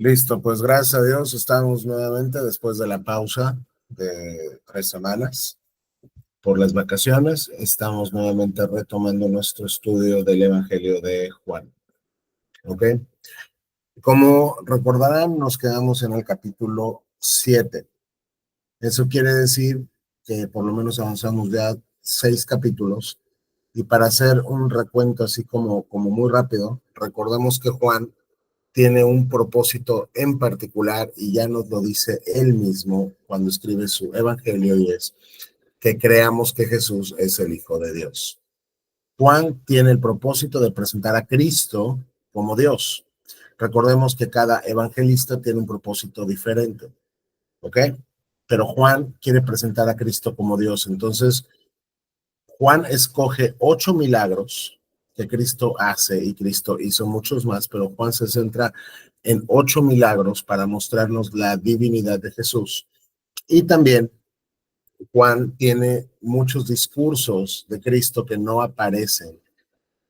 Listo, pues gracias a Dios estamos nuevamente después de la pausa de 3 semanas por las vacaciones. Estamos nuevamente retomando nuestro estudio del Evangelio de Juan. ¿Ok? Como recordarán, nos quedamos en el capítulo 7. Eso quiere decir que por lo menos avanzamos ya 6 capítulos. Y para hacer un recuento así como muy rápido, recordemos que Juan tiene un propósito en particular y ya nos lo dice él mismo cuando escribe su evangelio, y es que creamos que Jesús es el Hijo de Dios. Juan tiene el propósito de presentar a Cristo como Dios. Recordemos que cada evangelista tiene un propósito diferente, ¿ok? Pero Juan quiere presentar a Cristo como Dios. Entonces, Juan escoge 8 milagros que Cristo hace, y Cristo hizo muchos más, pero Juan se centra en 8 milagros para mostrarnos la divinidad de Jesús. Y también Juan tiene muchos discursos de Cristo que no aparecen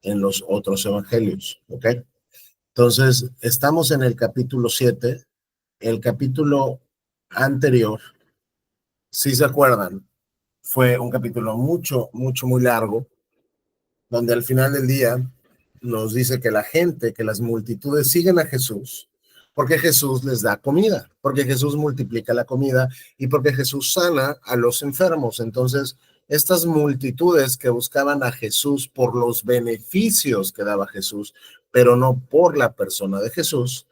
en los otros evangelios, ¿ok? Entonces, estamos en el capítulo 7. El capítulo anterior, si se acuerdan, fue un capítulo muy largo, donde al final del día nos dice que la gente, que las multitudes siguen a Jesús porque Jesús les da comida, porque Jesús multiplica la comida y porque Jesús sana a los enfermos. Entonces, estas multitudes que buscaban a Jesús por los beneficios que daba Jesús, pero no por la persona de Jesús,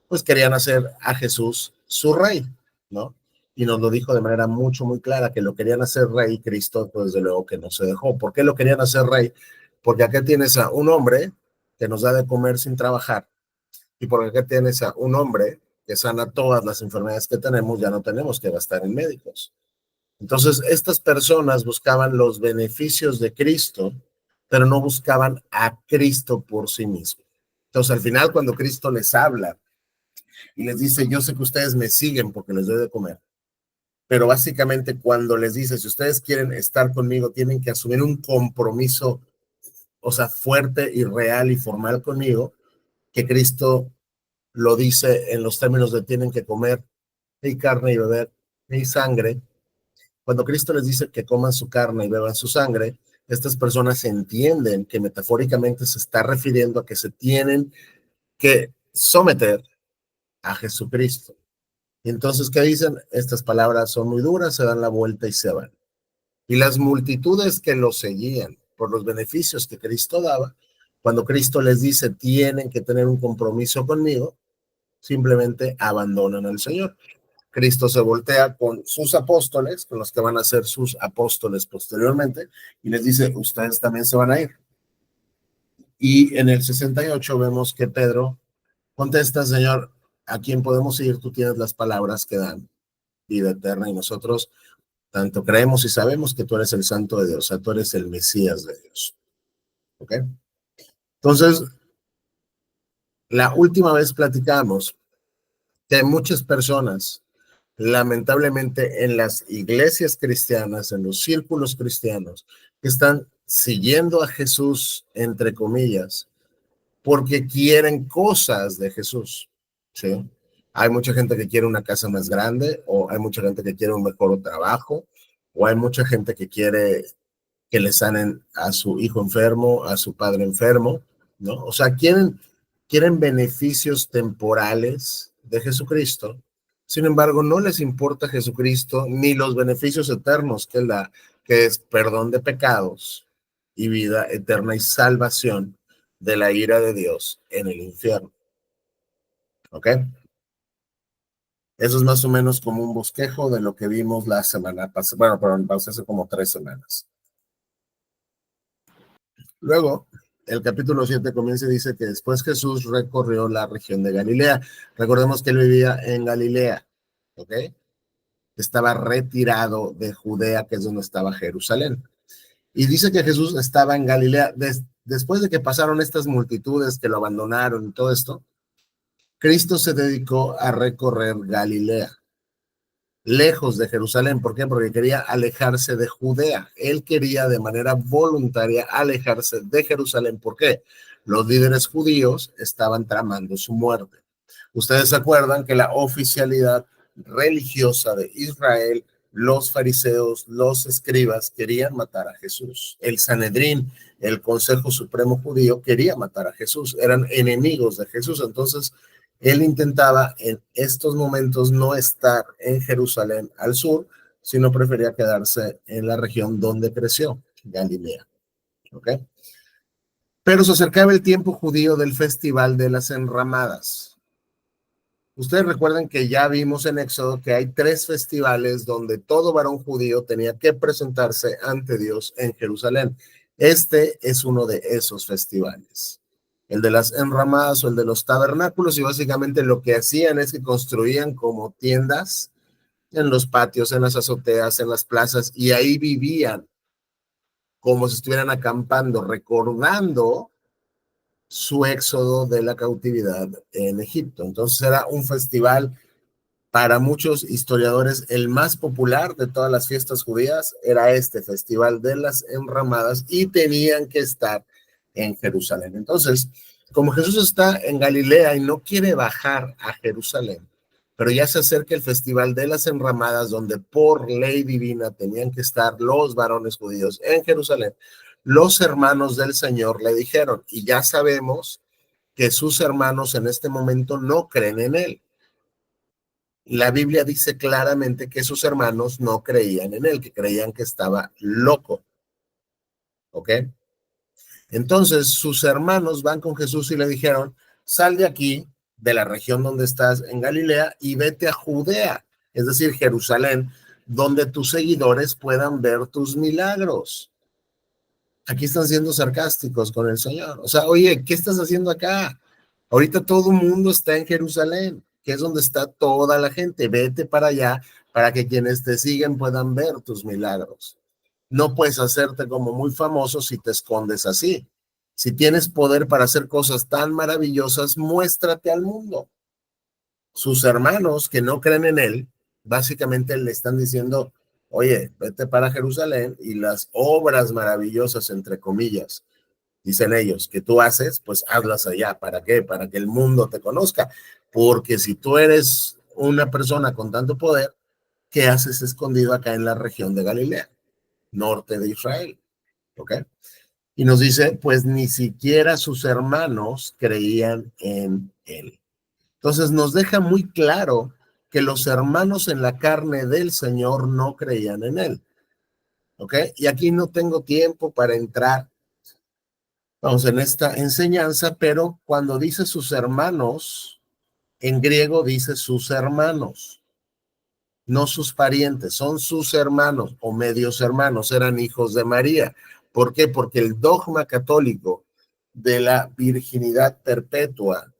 pues querían hacer a Jesús su rey, ¿no? Y nos lo dijo de manera muy clara, que lo querían hacer rey. Cristo, pues desde luego que no se dejó. ¿Por qué lo querían hacer rey? Porque acá tienes a un hombre que nos da de comer sin trabajar, y porque acá tienes a un hombre que sana todas las enfermedades que tenemos, ya no tenemos que gastar en médicos. Entonces, estas personas buscaban los beneficios de Cristo, pero no buscaban a Cristo por sí mismo. Entonces, al final, cuando Cristo les habla y les dice, yo sé que ustedes me siguen porque les doy de comer, pero básicamente cuando les dice, si ustedes quieren estar conmigo, tienen que asumir un compromiso, o sea, fuerte y real y formal conmigo, que Cristo lo dice en los términos de tienen que comer ni carne y beber ni sangre. Cuando Cristo les dice que coman su carne y beban su sangre, estas personas entienden que metafóricamente se está refiriendo a que se tienen que someter a Jesucristo. Y entonces, ¿qué dicen? Estas palabras son muy duras, se dan la vuelta y se van. Y las multitudes que lo seguían por los beneficios que Cristo daba, cuando Cristo les dice tienen que tener un compromiso conmigo, simplemente abandonan al Señor. Cristo se voltea con sus apóstoles, con los que van a ser sus apóstoles posteriormente, y les dice, ustedes también se van a ir. Y en el 68 vemos que Pedro contesta, Señor, ¿a quién podemos ir? Tú tienes las palabras que dan vida eterna, y nosotros tanto creemos y sabemos que tú eres el Santo de Dios, o sea, tú eres el Mesías de Dios. ¿Ok? Entonces, la última vez platicamos que hay muchas personas, lamentablemente, en las iglesias cristianas, en los círculos cristianos, que están siguiendo a Jesús, entre comillas, porque quieren cosas de Jesús, ¿sí? Hay mucha gente que quiere una casa más grande, o hay mucha gente que quiere un mejor trabajo, o hay mucha gente que quiere que le sanen a su hijo enfermo, a su padre enfermo, ¿no? O sea, quieren beneficios temporales de Jesucristo. Sin embargo, no les importa Jesucristo ni los beneficios eternos que él da, que es perdón de pecados y vida eterna y salvación de la ira de Dios en el infierno. ¿Ok? Eso es más o menos como un bosquejo de lo que vimos la semana pasada. Bueno, perdón, hace como 3 semanas. Luego, el capítulo 7 comienza y dice que después Jesús recorrió la región de Galilea. Recordemos que él vivía en Galilea, ¿ok? Estaba retirado de Judea, que es donde estaba Jerusalén. Y dice que Jesús estaba en Galilea. Después de que pasaron estas multitudes que lo abandonaron y todo esto, Cristo se dedicó a recorrer Galilea, lejos de Jerusalén. ¿Por qué? Porque quería alejarse de Judea. Él quería de manera voluntaria alejarse de Jerusalén. ¿Por qué? Los líderes judíos estaban tramando su muerte. Ustedes se acuerdan que la oficialidad religiosa de Israel, los fariseos, los escribas querían matar a Jesús. El Sanedrín, el Consejo Supremo Judío, quería matar a Jesús. Eran enemigos de Jesús. Entonces, él intentaba en estos momentos no estar en Jerusalén al sur, sino prefería quedarse en la región donde creció, Galilea. ¿Ok? Pero se acercaba el tiempo judío del Festival de las Enramadas. Ustedes recuerdan que ya vimos en Éxodo que hay 3 festivales donde todo varón judío tenía que presentarse ante Dios en Jerusalén. Este es uno de esos festivales. El de las enramadas o el de los tabernáculos, y básicamente lo que hacían es que construían como tiendas en los patios, en las azoteas, en las plazas, y ahí vivían como si estuvieran acampando, recordando su éxodo de la cautividad en Egipto. Entonces era un festival para muchos historiadores el más popular de todas las fiestas judías, era este festival de las enramadas y tenían que estar en Jerusalén. Entonces, como Jesús está en Galilea y no quiere bajar a Jerusalén, pero ya se acerca el festival de las enramadas donde por ley divina tenían que estar los varones judíos en Jerusalén, los hermanos del Señor le dijeron, y ya sabemos que sus hermanos en este momento no creen en él. La Biblia dice claramente que sus hermanos no creían en él, que creían que estaba loco. ¿Ok? Entonces sus hermanos van con Jesús y le dijeron, sal de aquí, de la región donde estás en Galilea, y vete a Judea, es decir, Jerusalén, donde tus seguidores puedan ver tus milagros. Aquí están siendo sarcásticos con el Señor. O sea, oye, ¿qué estás haciendo acá? Ahorita todo el mundo está en Jerusalén, que es donde está toda la gente. Vete para allá para que quienes te siguen puedan ver tus milagros. No puedes hacerte como muy famoso si te escondes así. Si tienes poder para hacer cosas tan maravillosas, muéstrate al mundo. Sus hermanos que no creen en él, básicamente le están diciendo, oye, vete para Jerusalén y las obras maravillosas, entre comillas, dicen ellos, que tú haces, pues hazlas allá. ¿Para qué? Para que el mundo te conozca. Porque si tú eres una persona con tanto poder, ¿qué haces escondido acá en la región de Galilea, norte de Israel? ¿Ok? Y nos dice, pues ni siquiera sus hermanos creían en él. Entonces nos deja muy claro que los hermanos en la carne del Señor no creían en él. ¿Ok? Y aquí no tengo tiempo para entrar, vamos, en esta enseñanza, pero cuando dice sus hermanos, en griego dice sus hermanos, no sus parientes, son sus hermanos o medios hermanos, eran hijos de María. ¿Por qué? Porque el dogma católico de la virginidad perpetua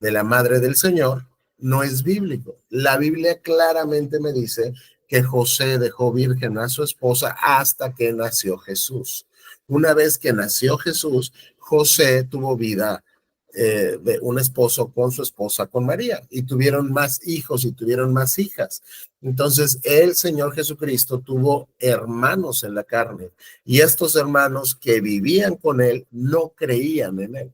de la Madre del Señor no es bíblico. La Biblia claramente me dice que José dejó virgen a su esposa hasta que nació Jesús. Una vez que nació Jesús, José tuvo vida de un esposo con su esposa, con María, y tuvieron más hijos y tuvieron más hijas. Entonces, el Señor Jesucristo tuvo hermanos en la carne, y estos hermanos que vivían con él no creían en él.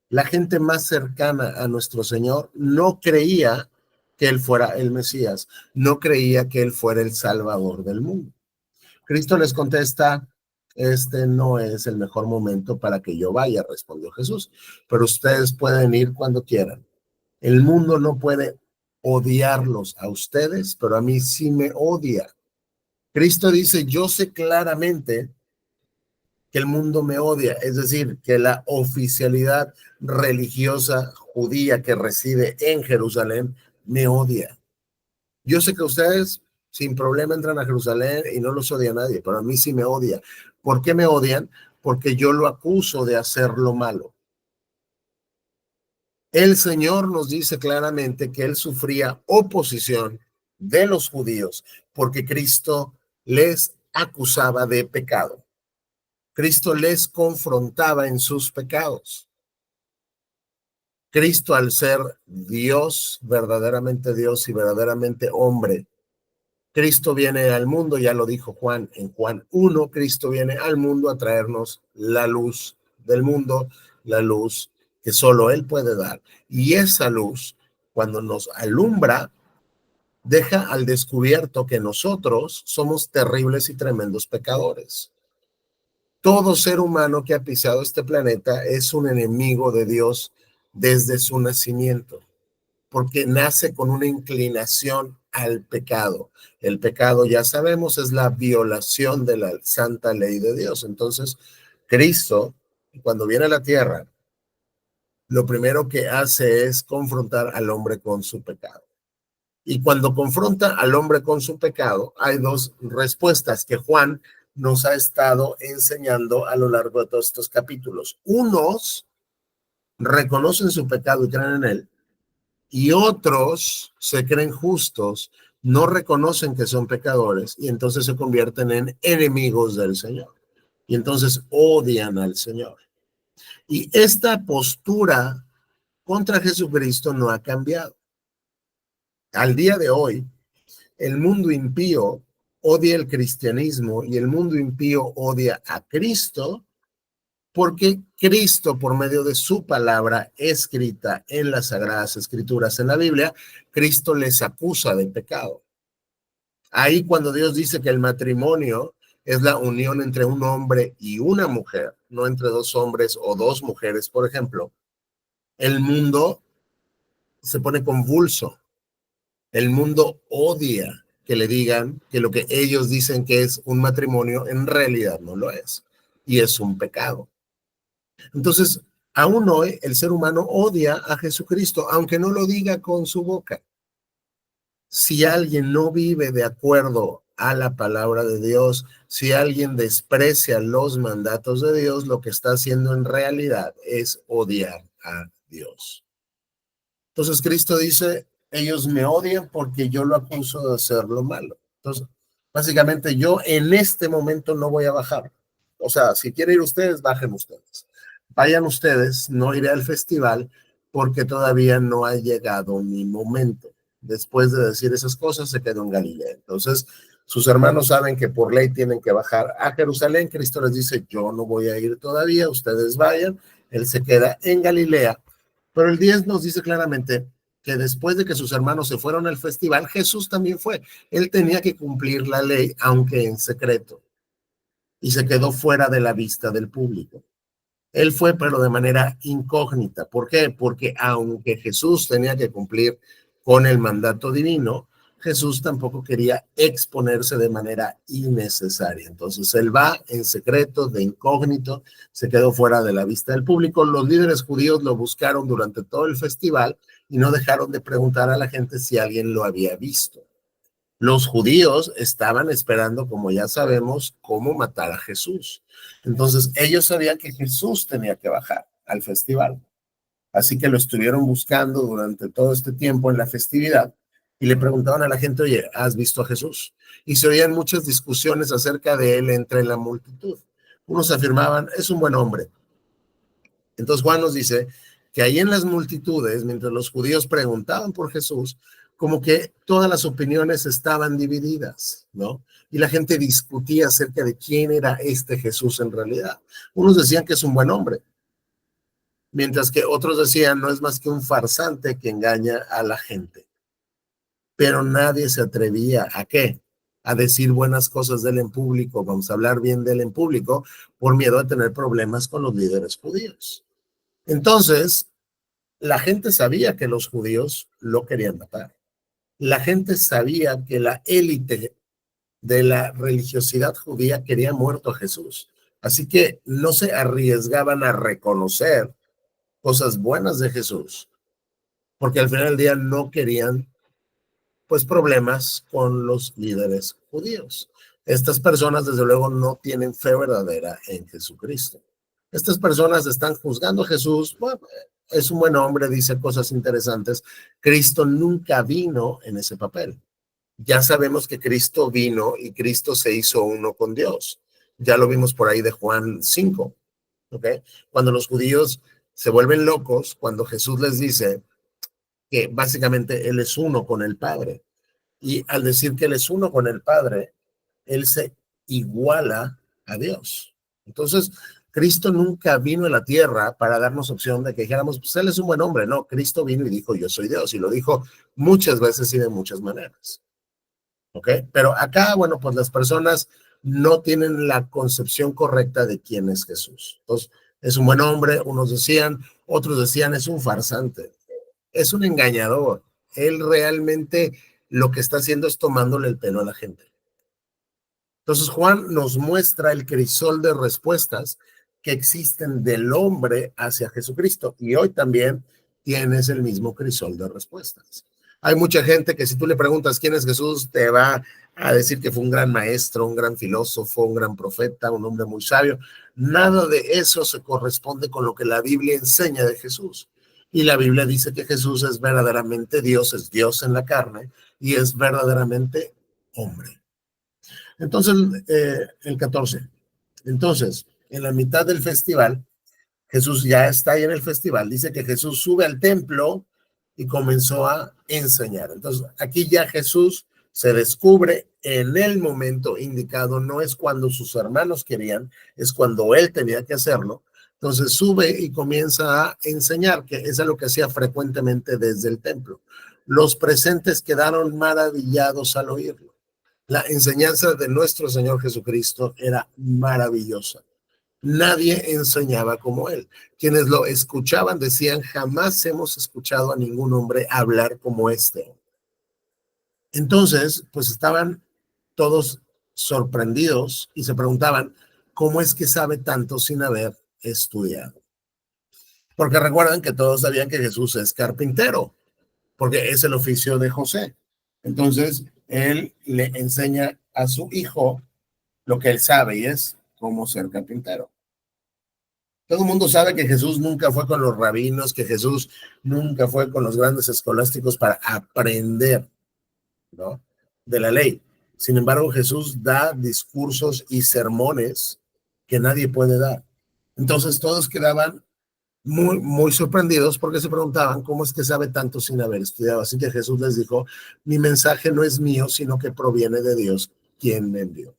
La gente más cercana a nuestro Señor no creía que Él fuera el Mesías, no creía que Él fuera el Salvador del mundo. Cristo les contesta, este no es el mejor momento para que yo vaya, respondió Jesús, pero ustedes pueden ir cuando quieran. El mundo no puede odiarlos a ustedes, pero a mí sí me odia. Cristo dice, yo sé claramente que el mundo me odia, es decir, que la oficialidad religiosa judía que reside en Jerusalén me odia. Yo sé que ustedes sin problema entran a Jerusalén y no los odia nadie, pero a mí sí me odia. ¿Por qué me odian? Porque yo lo acuso de hacer lo malo. El Señor nos dice claramente que él sufría oposición de los judíos porque Cristo les acusaba de pecado. Cristo les confrontaba en sus pecados. Cristo, al ser Dios, verdaderamente Dios y verdaderamente hombre, Cristo viene al mundo, ya lo dijo Juan en Juan 1, Cristo viene al mundo a traernos la luz del mundo, la luz que solo Él puede dar. Y esa luz, cuando nos alumbra, deja al descubierto que nosotros somos terribles y tremendos pecadores. Todo ser humano que ha pisado este planeta es un enemigo de Dios desde su nacimiento, porque nace con una inclinación al pecado. El pecado, ya sabemos, es la violación de la santa ley de Dios. Entonces, Cristo, cuando viene a la tierra, lo primero que hace es confrontar al hombre con su pecado. Y cuando confronta al hombre con su pecado, hay dos respuestas que Juan nos ha estado enseñando a lo largo de todos estos capítulos. Unos reconocen su pecado y creen en él, y otros se creen justos, no reconocen que son pecadores y entonces se convierten en enemigos del Señor. Y entonces odian al Señor. Y esta postura contra Jesucristo no ha cambiado. Al día de hoy, el mundo impío odia el cristianismo y el mundo impío odia a Cristo porque Cristo, por medio de su palabra escrita en las Sagradas Escrituras, en la Biblia, Cristo les acusa de pecado. Ahí cuando Dios dice que el matrimonio es la unión entre un hombre y una mujer, no entre dos hombres o dos mujeres, por ejemplo, el mundo se pone convulso. El mundo odia que le digan que lo que ellos dicen que es un matrimonio en realidad no lo es y es un pecado. Entonces, aún hoy el ser humano odia a Jesucristo, aunque no lo diga con su boca. Si alguien no vive de acuerdo a la palabra de Dios, si alguien desprecia los mandatos de Dios, lo que está haciendo en realidad es odiar a Dios. Entonces Cristo dice, ellos me odian porque yo lo acuso de hacer lo malo. Entonces, básicamente yo en este momento no voy a bajar. O sea, si quieren ir ustedes, bajen ustedes. Vayan ustedes, no iré al festival porque todavía no ha llegado mi momento. Después de decir esas cosas, se quedó en Galilea. Entonces, sus hermanos saben que por ley tienen que bajar a Jerusalén. Cristo les dice, yo no voy a ir todavía, ustedes vayan. Él se queda en Galilea. Pero el 10 nos dice claramente que después de que sus hermanos se fueron al festival, Jesús también fue. Él tenía que cumplir la ley, aunque en secreto, y se quedó fuera de la vista del público. Él fue, pero de manera incógnita. ¿Por qué? Porque aunque Jesús tenía que cumplir con el mandato divino, Jesús tampoco quería exponerse de manera innecesaria. Entonces él va en secreto, de incógnito, se quedó fuera de la vista del público. Los líderes judíos lo buscaron durante todo el festival y no dejaron de preguntar a la gente si alguien lo había visto. Los judíos estaban esperando, como ya sabemos, cómo matar a Jesús. Entonces, ellos sabían que Jesús tenía que bajar al festival. Así que lo estuvieron buscando durante todo este tiempo en la festividad y le preguntaban a la gente, oye, ¿has visto a Jesús? Y se oían muchas discusiones acerca de él entre la multitud. Unos afirmaban, es un buen hombre. Entonces Juan nos dice que ahí en las multitudes, mientras los judíos preguntaban por Jesús, como que todas las opiniones estaban divididas, ¿no? Y la gente discutía acerca de quién era este Jesús en realidad. Unos decían que es un buen hombre, mientras que otros decían no es más que un farsante que engaña a la gente. Pero nadie se atrevía a qué? A decir buenas cosas de él en público, vamos a hablar bien de él en público, por miedo a tener problemas con los líderes judíos. Entonces, la gente sabía que los judíos lo querían matar. La gente sabía que la élite de la religiosidad judía quería muerto a Jesús. Así que no se arriesgaban a reconocer cosas buenas de Jesús, porque al final del día no querían pues problemas con los líderes judíos. Estas personas desde luego no tienen fe verdadera en Jesucristo. Estas personas están juzgando a Jesús, bueno, es un buen hombre, dice cosas interesantes. Cristo nunca vino en ese papel. Ya sabemos que Cristo vino y Cristo se hizo uno con Dios. Ya lo vimos por ahí de Juan 5, ¿ok? Cuando los judíos se vuelven locos, cuando Jesús les dice que básicamente Él es uno con el Padre. Y al decir que Él es uno con el Padre, Él se iguala a Dios. Entonces, Cristo nunca vino a la tierra para darnos opción de que dijéramos, pues él es un buen hombre. No, Cristo vino y dijo, yo soy Dios, y lo dijo muchas veces y de muchas maneras. ¿Ok? Pero acá, bueno, pues las personas no tienen la concepción correcta de quién es Jesús. Entonces, es un buen hombre, unos decían, otros decían, es un farsante, es un engañador. Él realmente lo que está haciendo es tomándole el pelo a la gente. Entonces Juan nos muestra el crisol de respuestas que existen del hombre hacia Jesucristo. Y hoy también tienes el mismo crisol de respuestas. Hay mucha gente que si tú le preguntas quién es Jesús, te va a decir que fue un gran maestro, un gran filósofo, un gran profeta, un hombre muy sabio. Nada de eso se corresponde con lo que la Biblia enseña de Jesús. Y la Biblia dice que Jesús es verdaderamente Dios, es Dios en la carne y es verdaderamente hombre. Entonces, el 14. Entonces, en la mitad del festival, Jesús ya está ahí en el festival. Dice que Jesús sube al templo y comenzó a enseñar. Entonces, aquí ya Jesús se descubre en el momento indicado. No es cuando sus hermanos querían, es cuando él tenía que hacerlo. Entonces sube y comienza a enseñar, que es lo que hacía frecuentemente desde el templo. Los presentes quedaron maravillados al oírlo. La enseñanza de nuestro Señor Jesucristo era maravillosa. Nadie enseñaba como él. Quienes lo escuchaban decían, jamás hemos escuchado a ningún hombre hablar como este. Entonces, pues estaban todos sorprendidos y se preguntaban, ¿cómo es que sabe tanto sin haber estudiado? Porque recuerdan que todos sabían que Jesús es carpintero, porque es el oficio de José. Entonces, él le enseña a su hijo lo que él sabe y es cómo ser carpintero. Todo el mundo sabe que Jesús nunca fue con los rabinos, que Jesús nunca fue con los grandes escolásticos para aprender, ¿no?, de la ley. Sin embargo, Jesús da discursos y sermones que nadie puede dar. Entonces todos quedaban muy, muy sorprendidos porque se preguntaban cómo es que sabe tanto sin haber estudiado. Así que Jesús les dijo, mi mensaje no es mío, sino que proviene de Dios, quien me envió.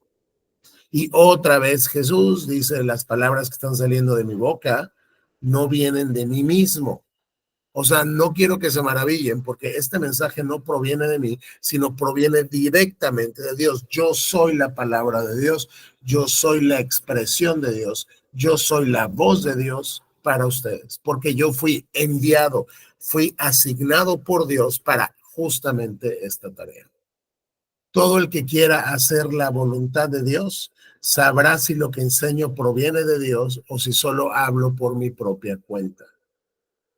Y otra vez Jesús dice, las palabras que están saliendo de mi boca no vienen de mí mismo. O sea, no quiero que se maravillen porque este mensaje no proviene de mí, sino proviene directamente de Dios. Yo soy la palabra de Dios, yo soy la expresión de Dios, yo soy la voz de Dios para ustedes, porque yo fui enviado, fui asignado por Dios para justamente esta tarea. Todo el que quiera hacer la voluntad de Dios sabrá si lo que enseño proviene de Dios o si solo hablo por mi propia cuenta.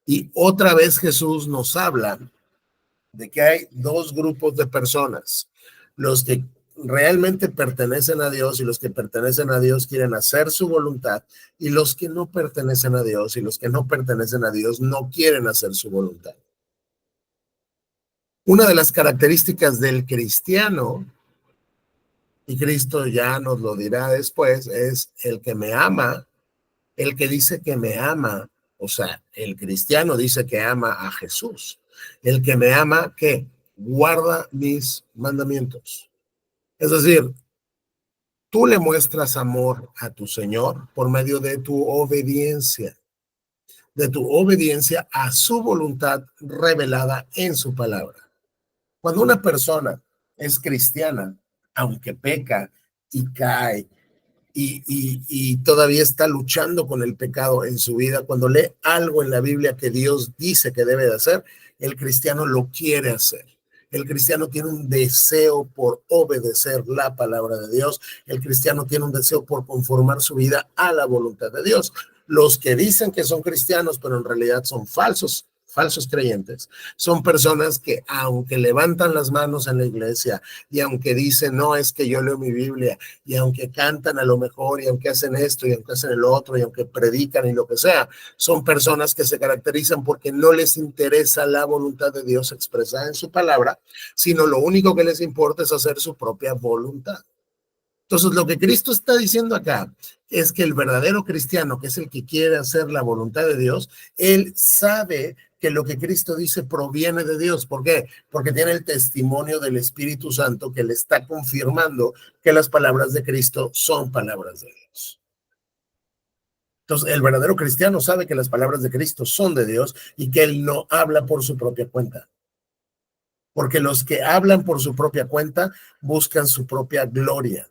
Y otra vez Jesús nos habla de que hay dos grupos de personas, los que realmente pertenecen a Dios y los que pertenecen a Dios quieren hacer su voluntad y los que no pertenecen a Dios y los que no pertenecen a Dios no quieren hacer su voluntad. Una de las características del cristiano, y Cristo ya nos lo dirá después, es el que me ama, el que dice que me ama. O sea, el cristiano dice que ama a Jesús. El que me ama, ¿qué? Guarda mis mandamientos. Es decir, tú le muestras amor a tu Señor por medio de tu obediencia a su voluntad revelada en su palabra. Cuando una persona es cristiana, aunque peca y cae y todavía está luchando con el pecado en su vida, cuando lee algo en la Biblia que Dios dice que debe de hacer, el cristiano lo quiere hacer. El cristiano tiene un deseo por obedecer la palabra de Dios. El cristiano tiene un deseo por conformar su vida a la voluntad de Dios. Los que dicen que son cristianos, pero en realidad son falsos creyentes, son personas que aunque levantan las manos en la iglesia y aunque dicen, no, es que yo leo mi Biblia, y aunque cantan a lo mejor, y aunque hacen esto, y aunque hacen el otro, y aunque predican y lo que sea, son personas que se caracterizan porque no les interesa la voluntad de Dios expresada en su palabra, sino lo único que les importa es hacer su propia voluntad. Entonces, lo que Cristo está diciendo acá es que el verdadero cristiano, que es el que quiere hacer la voluntad de Dios, él sabe que lo que Cristo dice proviene de Dios. ¿Por qué? Porque tiene el testimonio del Espíritu Santo que le está confirmando que las palabras de Cristo son palabras de Dios. Entonces, el verdadero cristiano sabe que las palabras de Cristo son de Dios y que él no habla por su propia cuenta. Porque los que hablan por su propia cuenta buscan su propia gloria.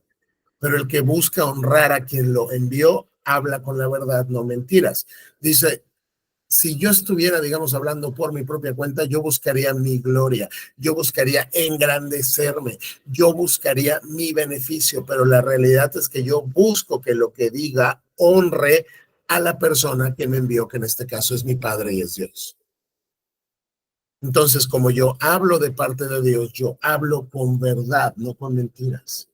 Pero el que busca honrar a quien lo envió, habla con la verdad, no mentiras. Dice, si yo estuviera, digamos, hablando por mi propia cuenta, yo buscaría mi gloria, yo buscaría engrandecerme, yo buscaría mi beneficio, pero la realidad es que yo busco que lo que diga honre a la persona que me envió, que en este caso es mi Padre y es Dios. Entonces, como yo hablo de parte de Dios, yo hablo con verdad, no con mentiras.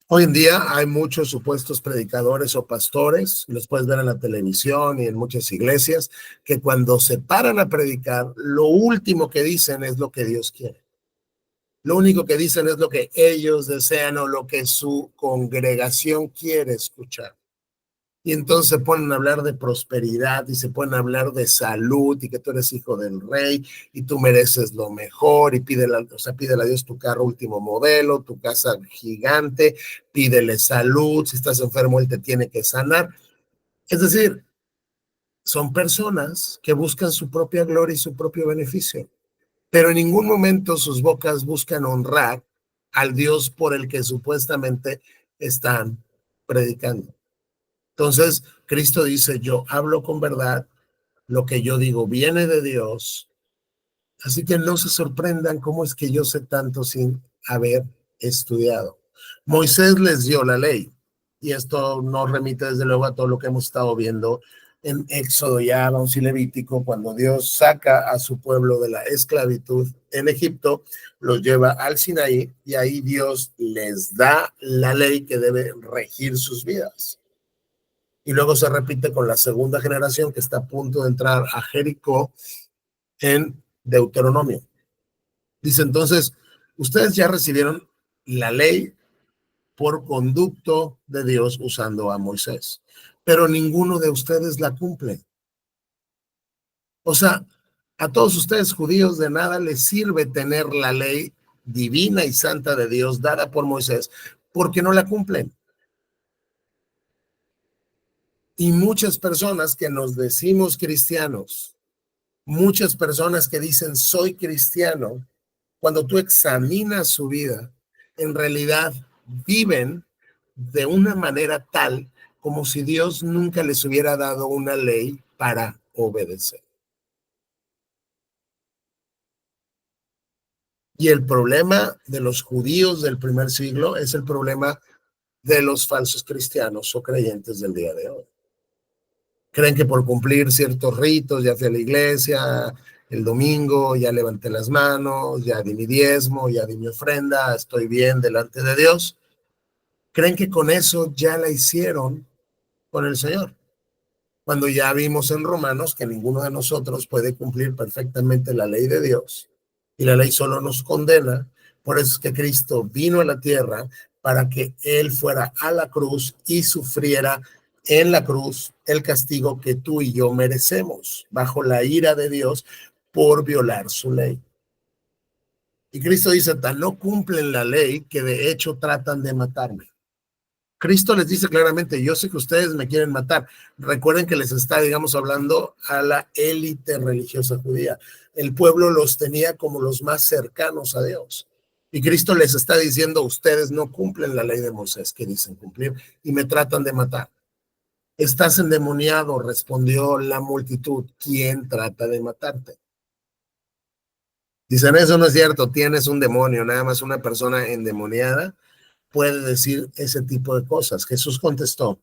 Hoy en día hay muchos supuestos predicadores o pastores, los puedes ver en la televisión y en muchas iglesias, que cuando se paran a predicar, lo último que dicen es lo que Dios quiere. Lo único que dicen es lo que ellos desean o lo que su congregación quiere escuchar. Y entonces se ponen a hablar de prosperidad y se ponen a hablar de salud y que tú eres hijo del rey y tú mereces lo mejor y pídele, o sea, pídele a Dios tu carro último modelo, tu casa gigante, pídele salud, si estás enfermo él te tiene que sanar. Es decir, son personas que buscan su propia gloria y su propio beneficio, pero en ningún momento sus bocas buscan honrar al Dios por el que supuestamente están predicando. Entonces, Cristo dice, yo hablo con verdad, lo que yo digo viene de Dios, así que no se sorprendan cómo es que yo sé tanto sin haber estudiado. Moisés les dio la ley, y esto nos remite desde luego a todo lo que hemos estado viendo en Éxodo ya, vamos y Levítico, cuando Dios saca a su pueblo de la esclavitud en Egipto, los lleva al Sinaí, y ahí Dios les da la ley que debe regir sus vidas. Y luego se repite con la segunda generación que está a punto de entrar a Jericó en Deuteronomio. Dice entonces, ustedes ya recibieron la ley por conducto de Dios usando a Moisés, pero ninguno de ustedes la cumple. O sea, a todos ustedes judíos de nada les sirve tener la ley divina y santa de Dios dada por Moisés, porque no la cumplen. Y muchas personas que nos decimos cristianos, muchas personas que dicen soy cristiano, cuando tú examinas su vida, en realidad viven de una manera tal como si Dios nunca les hubiera dado una ley para obedecer. Y el problema de los judíos del primer siglo es el problema de los falsos cristianos o creyentes del día de hoy. Creen que por cumplir ciertos ritos, ya fui a la iglesia el domingo, ya levanté las manos, ya di mi diezmo, ya di mi ofrenda, estoy bien delante de Dios. Creen que con eso ya la hicieron con el Señor. Cuando ya vimos en Romanos que ninguno de nosotros puede cumplir perfectamente la ley de Dios y la ley solo nos condena. Por eso es que Cristo vino a la tierra para que Él fuera a la cruz y sufriera en la cruz el castigo que tú y yo merecemos bajo la ira de Dios por violar su ley. Y Cristo dice, tan no cumplen la ley que de hecho tratan de matarme. Cristo les dice claramente, yo sé que ustedes me quieren matar. Recuerden que les está, digamos, hablando a la élite religiosa judía. El pueblo los tenía como los más cercanos a Dios. Y Cristo les está diciendo, ustedes no cumplen la ley de Moisés que dicen cumplir y me tratan de matar. Estás endemoniado, respondió la multitud. ¿Quién trata de matarte? Dicen, eso no es cierto, tienes un demonio, nada más una persona endemoniada puede decir ese tipo de cosas. Jesús contestó,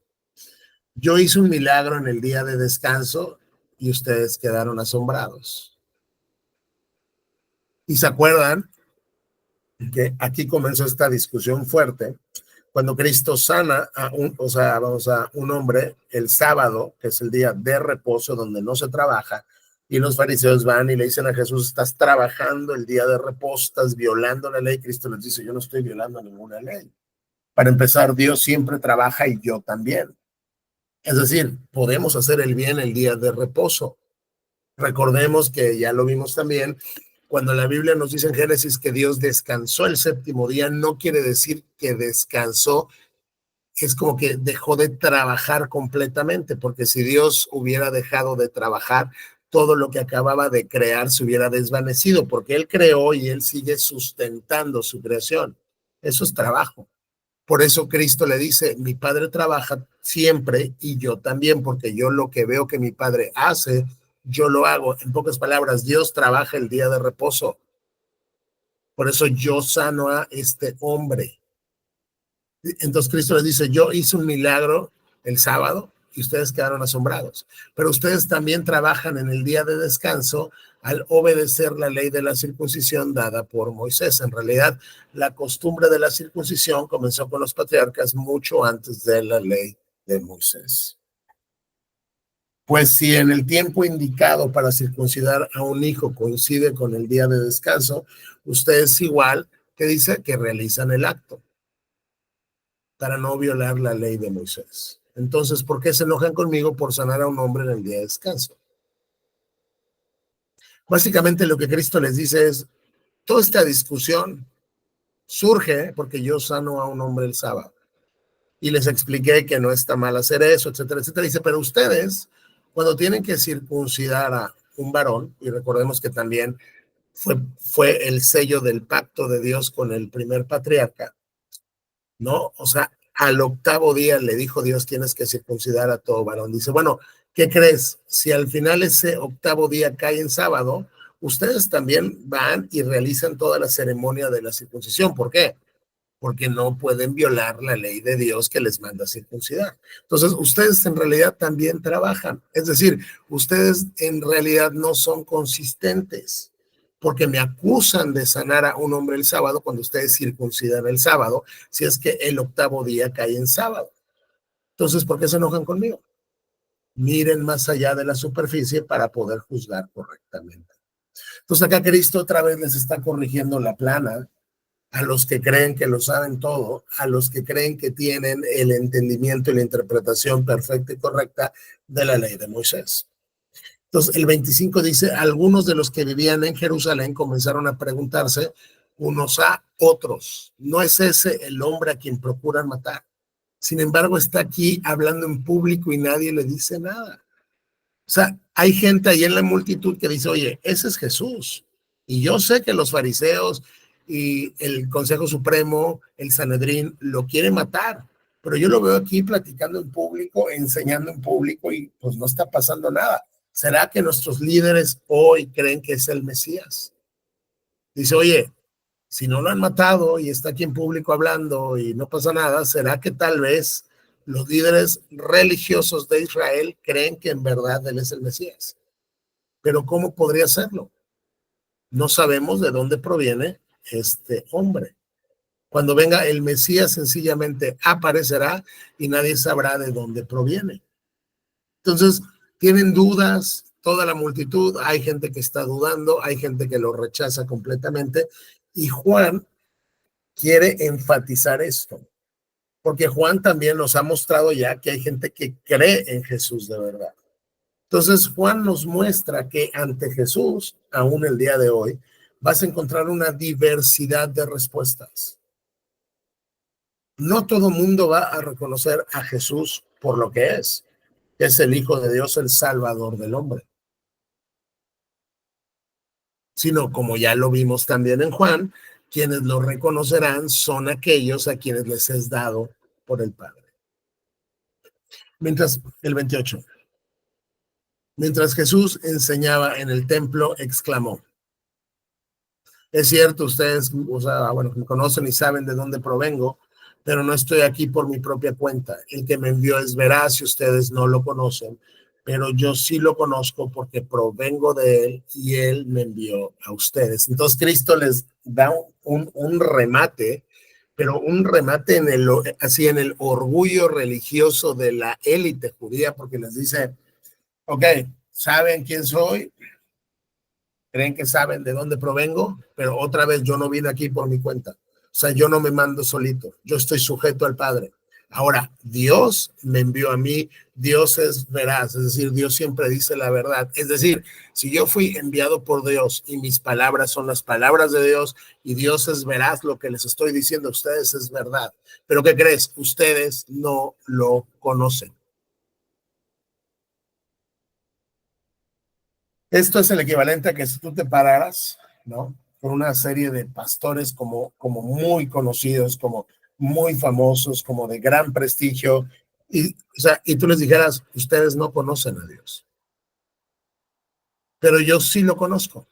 yo hice un milagro en el día de descanso y ustedes quedaron asombrados. Y se acuerdan que aquí comenzó esta discusión fuerte cuando Cristo sana a un hombre el sábado, que es el día de reposo donde no se trabaja, y los fariseos van y le dicen a Jesús, estás trabajando el día de reposo, estás violando la ley. Cristo les dice, yo no estoy violando ninguna ley. Para empezar, Dios siempre trabaja y yo también. Es decir, podemos hacer el bien el día de reposo. Recordemos que ya lo vimos también, cuando la Biblia nos dice en Génesis que Dios descansó el séptimo día, no quiere decir que descansó es como que dejó de trabajar completamente, porque si Dios hubiera dejado de trabajar, todo lo que acababa de crear se hubiera desvanecido, porque Él creó y Él sigue sustentando su creación. Eso es trabajo. Por eso Cristo le dice, mi Padre trabaja siempre y yo también, porque yo lo que veo que mi Padre hace, yo lo hago. En pocas palabras, Dios trabaja el día de reposo. Por eso yo sano a este hombre. Entonces Cristo les dice, yo hice un milagro el sábado y ustedes quedaron asombrados, pero ustedes también trabajan en el día de descanso al obedecer la ley de la circuncisión dada por Moisés. En realidad, la costumbre de la circuncisión comenzó con los patriarcas mucho antes de la ley de Moisés. Pues si en el tiempo indicado para circuncidar a un hijo coincide con el día de descanso, ustedes igual que dice que realizan el acto para no violar la ley de Moisés. Entonces, ¿por qué se enojan conmigo por sanar a un hombre en el día de descanso? Básicamente lo que Cristo les dice es, toda esta discusión surge porque yo sano a un hombre el sábado. Y les expliqué que no está mal hacer eso, etcétera, etcétera. Dice, pero ustedes, cuando tienen que circuncidar a un varón, y recordemos que también fue el sello del pacto de Dios con el primer patriarca, ¿no? O sea, al octavo día le dijo Dios, tienes que circuncidar a todo varón. Dice, bueno, ¿qué crees? Si al final ese octavo día cae en sábado, ustedes también van y realizan toda la ceremonia de la circuncisión. ¿Por qué? Porque no pueden violar la ley de Dios que les manda circuncidar. Entonces, ustedes en realidad también trabajan. Es decir, ustedes en realidad no son consistentes, porque me acusan de sanar a un hombre el sábado cuando ustedes circuncidan el sábado, si es que el octavo día cae en sábado. Entonces, ¿por qué se enojan conmigo? Miren más allá de la superficie para poder juzgar correctamente. Entonces, acá Cristo otra vez les está corrigiendo la plana a los que creen que lo saben todo, a los que creen que tienen el entendimiento y la interpretación perfecta y correcta de la ley de Moisés. Entonces, el 25 dice, algunos de los que vivían en Jerusalén comenzaron a preguntarse unos a otros, ¿no es ese el hombre a quien procuran matar? Sin embargo, está aquí hablando en público y nadie le dice nada. O sea, hay gente ahí en la multitud que dice, oye, ese es Jesús. Y yo sé que los fariseos y el Consejo Supremo, el Sanedrín, lo quieren matar, pero yo lo veo aquí platicando en público, enseñando en público y pues no está pasando nada. ¿Será que nuestros líderes hoy creen que es el Mesías? Dice, oye, si no lo han matado y está aquí en público hablando y no pasa nada, ¿será que tal vez los líderes religiosos de Israel creen que en verdad él es el Mesías? Pero ¿cómo podría serlo? No sabemos de dónde proviene este hombre. Cuando venga el Mesías, sencillamente aparecerá y nadie sabrá de dónde proviene. Entonces, tienen dudas, toda la multitud, hay gente que está dudando, hay gente que lo rechaza completamente, y Juan quiere enfatizar esto, porque Juan también nos ha mostrado ya que hay gente que cree en Jesús de verdad. Entonces, Juan nos muestra que ante Jesús, aún el día de hoy, vas a encontrar una diversidad de respuestas. No todo mundo va a reconocer a Jesús por lo que es el Hijo de Dios, el Salvador del hombre. Sino, como ya lo vimos también en Juan, quienes lo reconocerán son aquellos a quienes les es dado por el Padre. Mientras, el 28. Mientras Jesús enseñaba en el templo, exclamó, es cierto, ustedes, o sea, bueno, me conocen y saben de dónde provengo, pero no estoy aquí por mi propia cuenta. El que me envió es veraz y ustedes no lo conocen, pero yo sí lo conozco porque provengo de él y él me envió a ustedes. Entonces Cristo les da un remate, pero un remate en el, así en el orgullo religioso de la élite judía, porque les dice, ok, ¿saben quién soy? Creen que saben de dónde provengo, pero otra vez yo no vine aquí por mi cuenta. O sea, yo no me mando solito, yo estoy sujeto al Padre. Ahora, Dios me envió a mí, Dios es veraz, es decir, Dios siempre dice la verdad. Es decir, si yo fui enviado por Dios y mis palabras son las palabras de Dios y Dios es veraz, lo que les estoy diciendo a ustedes es verdad. Pero ¿qué crees? Ustedes no lo conocen. Esto es el equivalente a que si tú te pararas, ¿no? Por una serie de pastores como muy conocidos, como muy famosos, como de gran prestigio, y, o sea, y tú les dijeras, ustedes no conocen a Dios, pero yo sí lo conozco.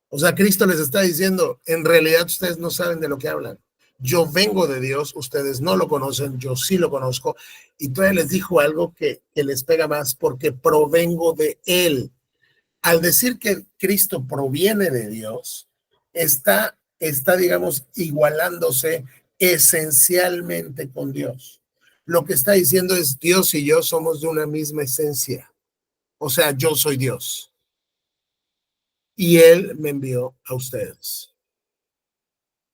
O sea, Cristo les está diciendo, en realidad ustedes no saben de lo que hablan. Yo vengo de Dios, ustedes no lo conocen, yo sí lo conozco. Y todavía les dijo algo que les pega más porque provengo de Él. Al decir que Cristo proviene de Dios, digamos, igualándose esencialmente con Dios. Lo que está diciendo es Dios y yo somos de una misma esencia. O sea, yo soy Dios y Él me envió a ustedes.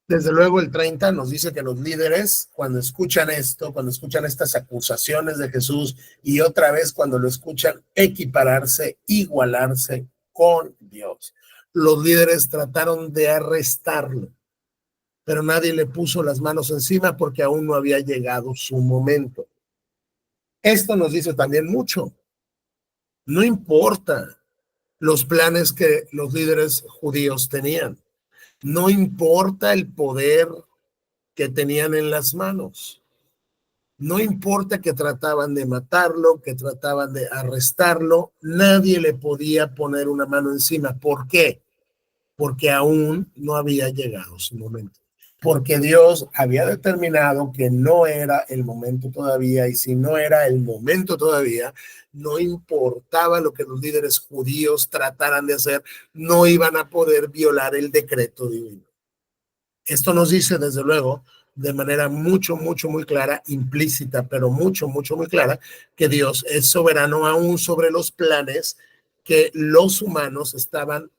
Desde luego el 30 nos dice que los líderes, cuando escuchan esto, cuando escuchan estas acusaciones de Jesús y otra vez cuando lo escuchan equipararse, igualarse con Dios, los líderes trataron de arrestarlo, pero nadie le puso las manos encima porque aún no había llegado su momento. Esto nos dice también mucho. No importa los planes que los líderes judíos tenían, no importa el poder que tenían en las manos. No importa que trataban de matarlo, que trataban de arrestarlo, nadie le podía poner una mano encima. ¿Por qué? Porque aún no había llegado su momento. Porque Dios había determinado que no era el momento todavía, y si no era el momento todavía, no importaba lo que los líderes judíos trataran de hacer, no iban a poder violar el decreto divino. Esto nos dice, desde luego, de manera muy clara, implícita, pero muy clara, que Dios es soberano aún sobre los planes que los humanos estaban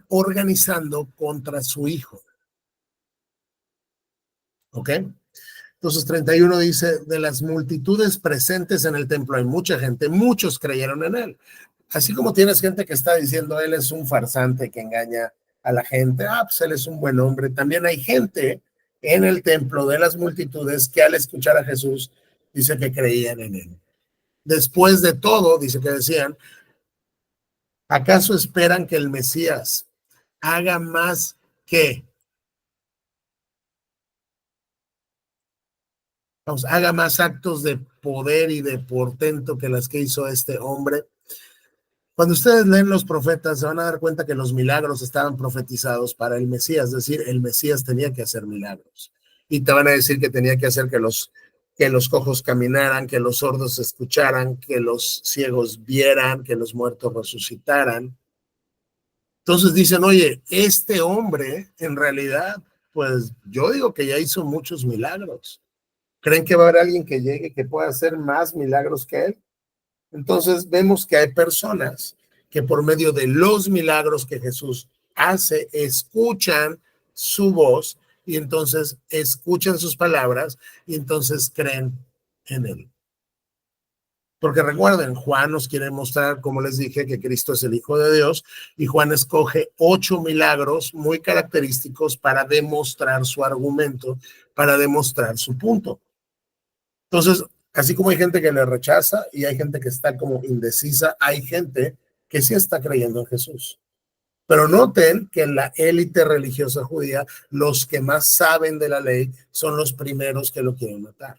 organizando contra su hijo. ¿Ok? Entonces 31 dice, de las multitudes presentes en el templo hay mucha gente, muchos creyeron en él. Así como tienes gente que está diciendo, él es un farsante que engaña a la gente, pues él es un buen hombre. También hay gente en el templo de las multitudes que al escuchar a Jesús dice que creían en él. Después de todo, dice que decían, ¿acaso esperan que el Mesías haga más que, vamos, haga más actos de poder y de portento que las que hizo este hombre? Cuando ustedes leen los profetas, se van a dar cuenta que los milagros estaban profetizados para el Mesías, es decir, el Mesías tenía que hacer milagros. Y te van a decir que tenía que hacer que los cojos caminaran, que los sordos escucharan, que los ciegos vieran, que los muertos resucitaran. Entonces dicen, oye, este hombre en realidad, pues yo digo que ya hizo muchos milagros. ¿Creen que va a haber alguien que llegue que pueda hacer más milagros que él? Entonces vemos que hay personas que por medio de los milagros que Jesús hace, escuchan su voz y entonces escuchan sus palabras y entonces creen en él. Porque recuerden, Juan nos quiere mostrar, como les dije, que Cristo es el Hijo de Dios y Juan escoge 8 milagros muy característicos para demostrar su argumento, para demostrar su punto. Entonces, así como hay gente que le rechaza y hay gente que está como indecisa, hay gente que sí está creyendo en Jesús. Pero noten que en la élite religiosa judía, los que más saben de la ley son los primeros que lo quieren matar.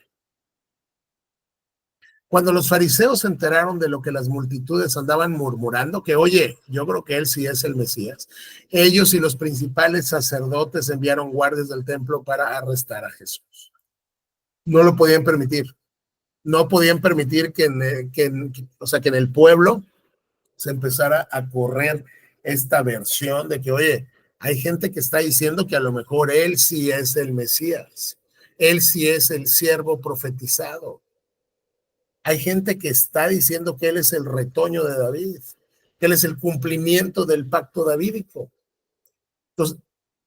Cuando los fariseos se enteraron de lo que las multitudes andaban murmurando, que oye, yo creo que él sí es el Mesías, ellos y los principales sacerdotes enviaron guardias del templo para arrestar a Jesús. No lo podían permitir. No podían permitir o sea, que en el pueblo se empezara a correr esta versión de que, oye, hay gente que está diciendo que a lo mejor él sí es el Mesías, él sí es el siervo profetizado. Hay gente que está diciendo que él es el retoño de David, que él es el cumplimiento del pacto davídico. Entonces,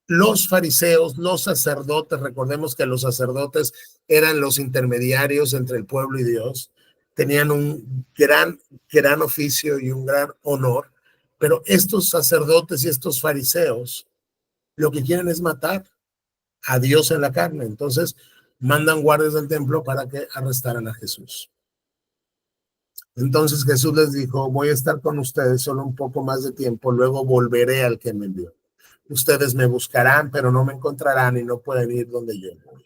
Los fariseos, los sacerdotes, recordemos que los sacerdotes eran los intermediarios entre el pueblo y Dios, tenían un gran oficio y un gran honor, pero estos sacerdotes y estos fariseos lo que quieren es matar a Dios en la carne. Entonces mandan guardias del templo para que arrestaran a Jesús. Entonces Jesús les dijo, voy a estar con ustedes solo un poco más de tiempo, luego volveré al que me envió. Ustedes me buscarán, pero no me encontrarán y no pueden ir donde yo voy.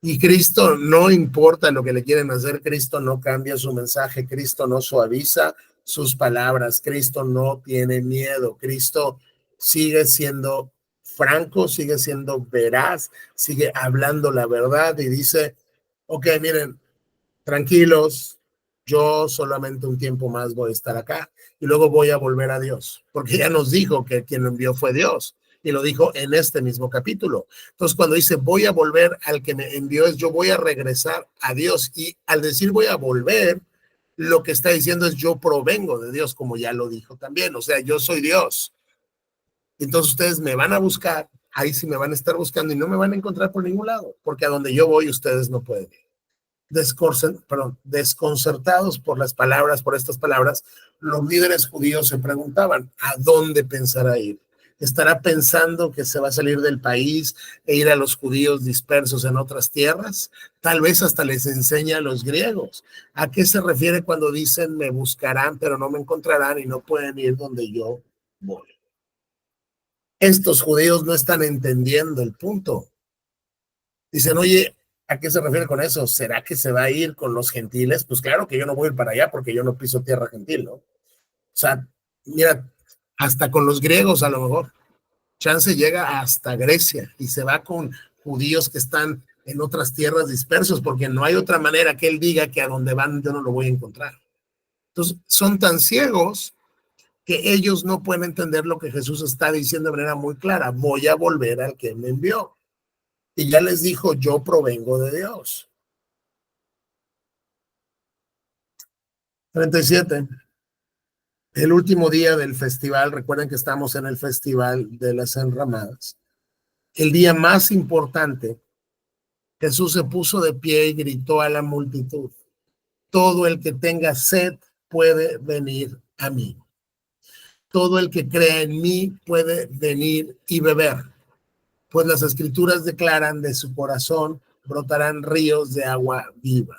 Y Cristo, no importa lo que le quieren hacer, Cristo no cambia su mensaje, Cristo no suaviza sus palabras, Cristo no tiene miedo, Cristo sigue siendo franco, sigue siendo veraz, sigue hablando la verdad y dice, ok, miren, tranquilos, yo solamente un tiempo más voy a estar acá y luego voy a volver a Dios, porque ya nos dijo que quien lo envió fue Dios y lo dijo en este mismo capítulo. Entonces, cuando dice voy a volver al que me envió, es yo voy a regresar a Dios, y al decir voy a volver, lo que está diciendo es yo provengo de Dios, como ya lo dijo también, o sea, yo soy Dios. Entonces ustedes me van a buscar, ahí sí me van a estar buscando y no me van a encontrar por ningún lado, porque a donde yo voy ustedes no pueden ir. Desconcertados por las palabras, por estas palabras, los líderes judíos se preguntaban, ¿a dónde pensará ir? ¿Estará pensando que se va a salir del país e ir a los judíos dispersos en otras tierras? Tal vez hasta les enseña a los griegos. ¿A qué se refiere cuando dicen me buscarán, pero no me encontrarán y no pueden ir donde yo voy? Estos judíos no están entendiendo el punto. Dicen, oye, ¿a qué se refiere con eso? ¿Será que se va a ir con los gentiles? Pues claro que yo no voy a ir para allá porque yo no piso tierra gentil, ¿no? O sea, mira, hasta con los griegos a lo mejor. Chance llega hasta Grecia y se va con judíos que están en otras tierras dispersos, porque no hay otra manera que él diga que a donde van yo no lo voy a encontrar. Entonces, son tan ciegos que ellos no pueden entender lo que Jesús está diciendo de manera muy clara. Voy a volver al que me envió. Y ya les dijo, yo provengo de Dios. 37. El último día del festival, recuerden que estamos en el festival de las enramadas, el día más importante, Jesús se puso de pie y gritó a la multitud, todo el que tenga sed puede venir a mí. Todo el que crea en mí puede venir y beber, pues las escrituras declaran de su corazón brotarán ríos de agua viva.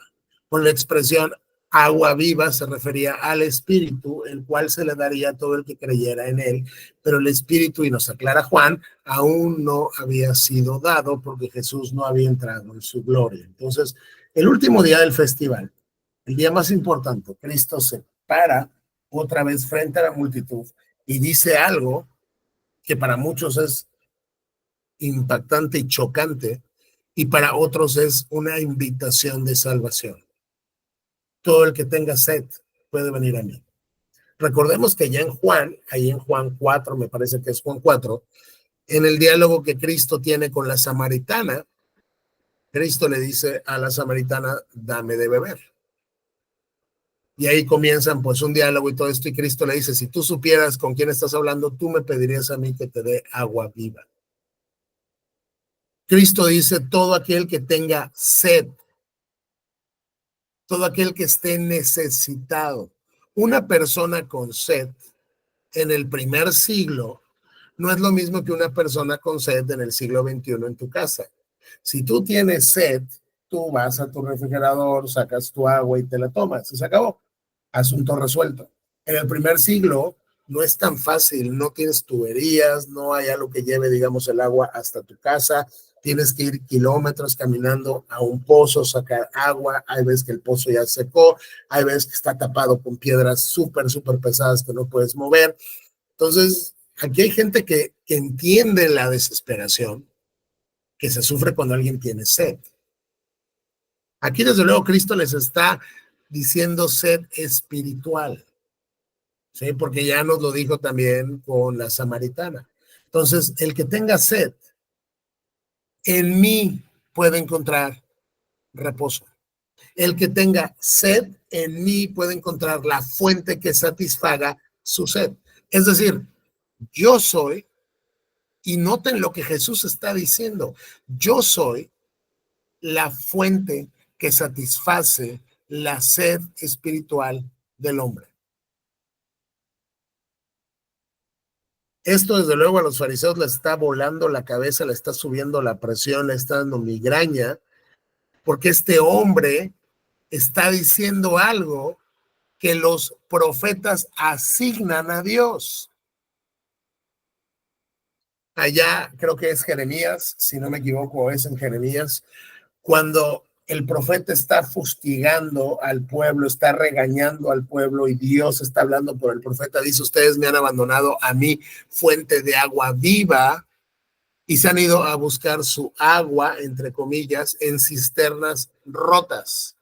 Con la expresión agua viva se refería al Espíritu, el cual se le daría a todo el que creyera en él, pero el Espíritu, y nos aclara Juan, aún no había sido dado porque Jesús no había entrado en su gloria. Entonces, el último día del festival, el día más importante, Cristo se para otra vez frente a la multitud y dice algo que para muchos es impactante y chocante, y para otros es una invitación de salvación. Todo el que tenga sed puede venir a mí. Recordemos que ya en Juan, ahí en Juan 4, me parece que es Juan 4, en el diálogo que Cristo tiene con la samaritana, Cristo le dice a la samaritana, dame de beber. Y ahí comienzan pues un diálogo y todo esto, y Cristo le dice, si tú supieras con quién estás hablando, tú me pedirías a mí que te dé agua viva. Cristo dice, todo aquel que tenga sed, todo aquel que esté necesitado. Una persona con sed en el primer siglo no es lo mismo que una persona con sed en el siglo XXI en tu casa. Si tú tienes sed, tú vas a tu refrigerador, sacas tu agua y te la tomas, y se acabó. Asunto resuelto. En el primer siglo no es tan fácil, no tienes tuberías, no hay algo que lleve, digamos, el agua hasta tu casa, tienes que ir kilómetros caminando a un pozo, sacar agua, hay veces que el pozo ya secó, hay veces que está tapado con piedras súper pesadas que no puedes mover. Entonces, aquí hay gente que entiende la desesperación que se sufre cuando alguien tiene sed. Aquí, desde luego, Cristo les está diciendo sed espiritual, ¿sí? Porque ya nos lo dijo también con la samaritana. Entonces, el que tenga sed, en mí puede encontrar reposo. El que tenga sed, en mí puede encontrar la fuente que satisfaga su sed. Es decir, yo soy Y noten lo que Jesús está diciendo. Yo soy la fuente que satisface la sed espiritual del hombre. Esto, desde luego, a los fariseos les está volando la cabeza, les está subiendo la presión, les está dando migraña, porque este hombre está diciendo algo que los profetas asignan a Dios. Allá creo que es Jeremías, si no me equivoco, es en Jeremías, cuando el profeta está fustigando al pueblo, está regañando al pueblo y Dios está hablando por el profeta, dice, ustedes me han abandonado a mí, fuente de agua viva, y se han ido a buscar su agua, entre comillas, en cisternas rotas.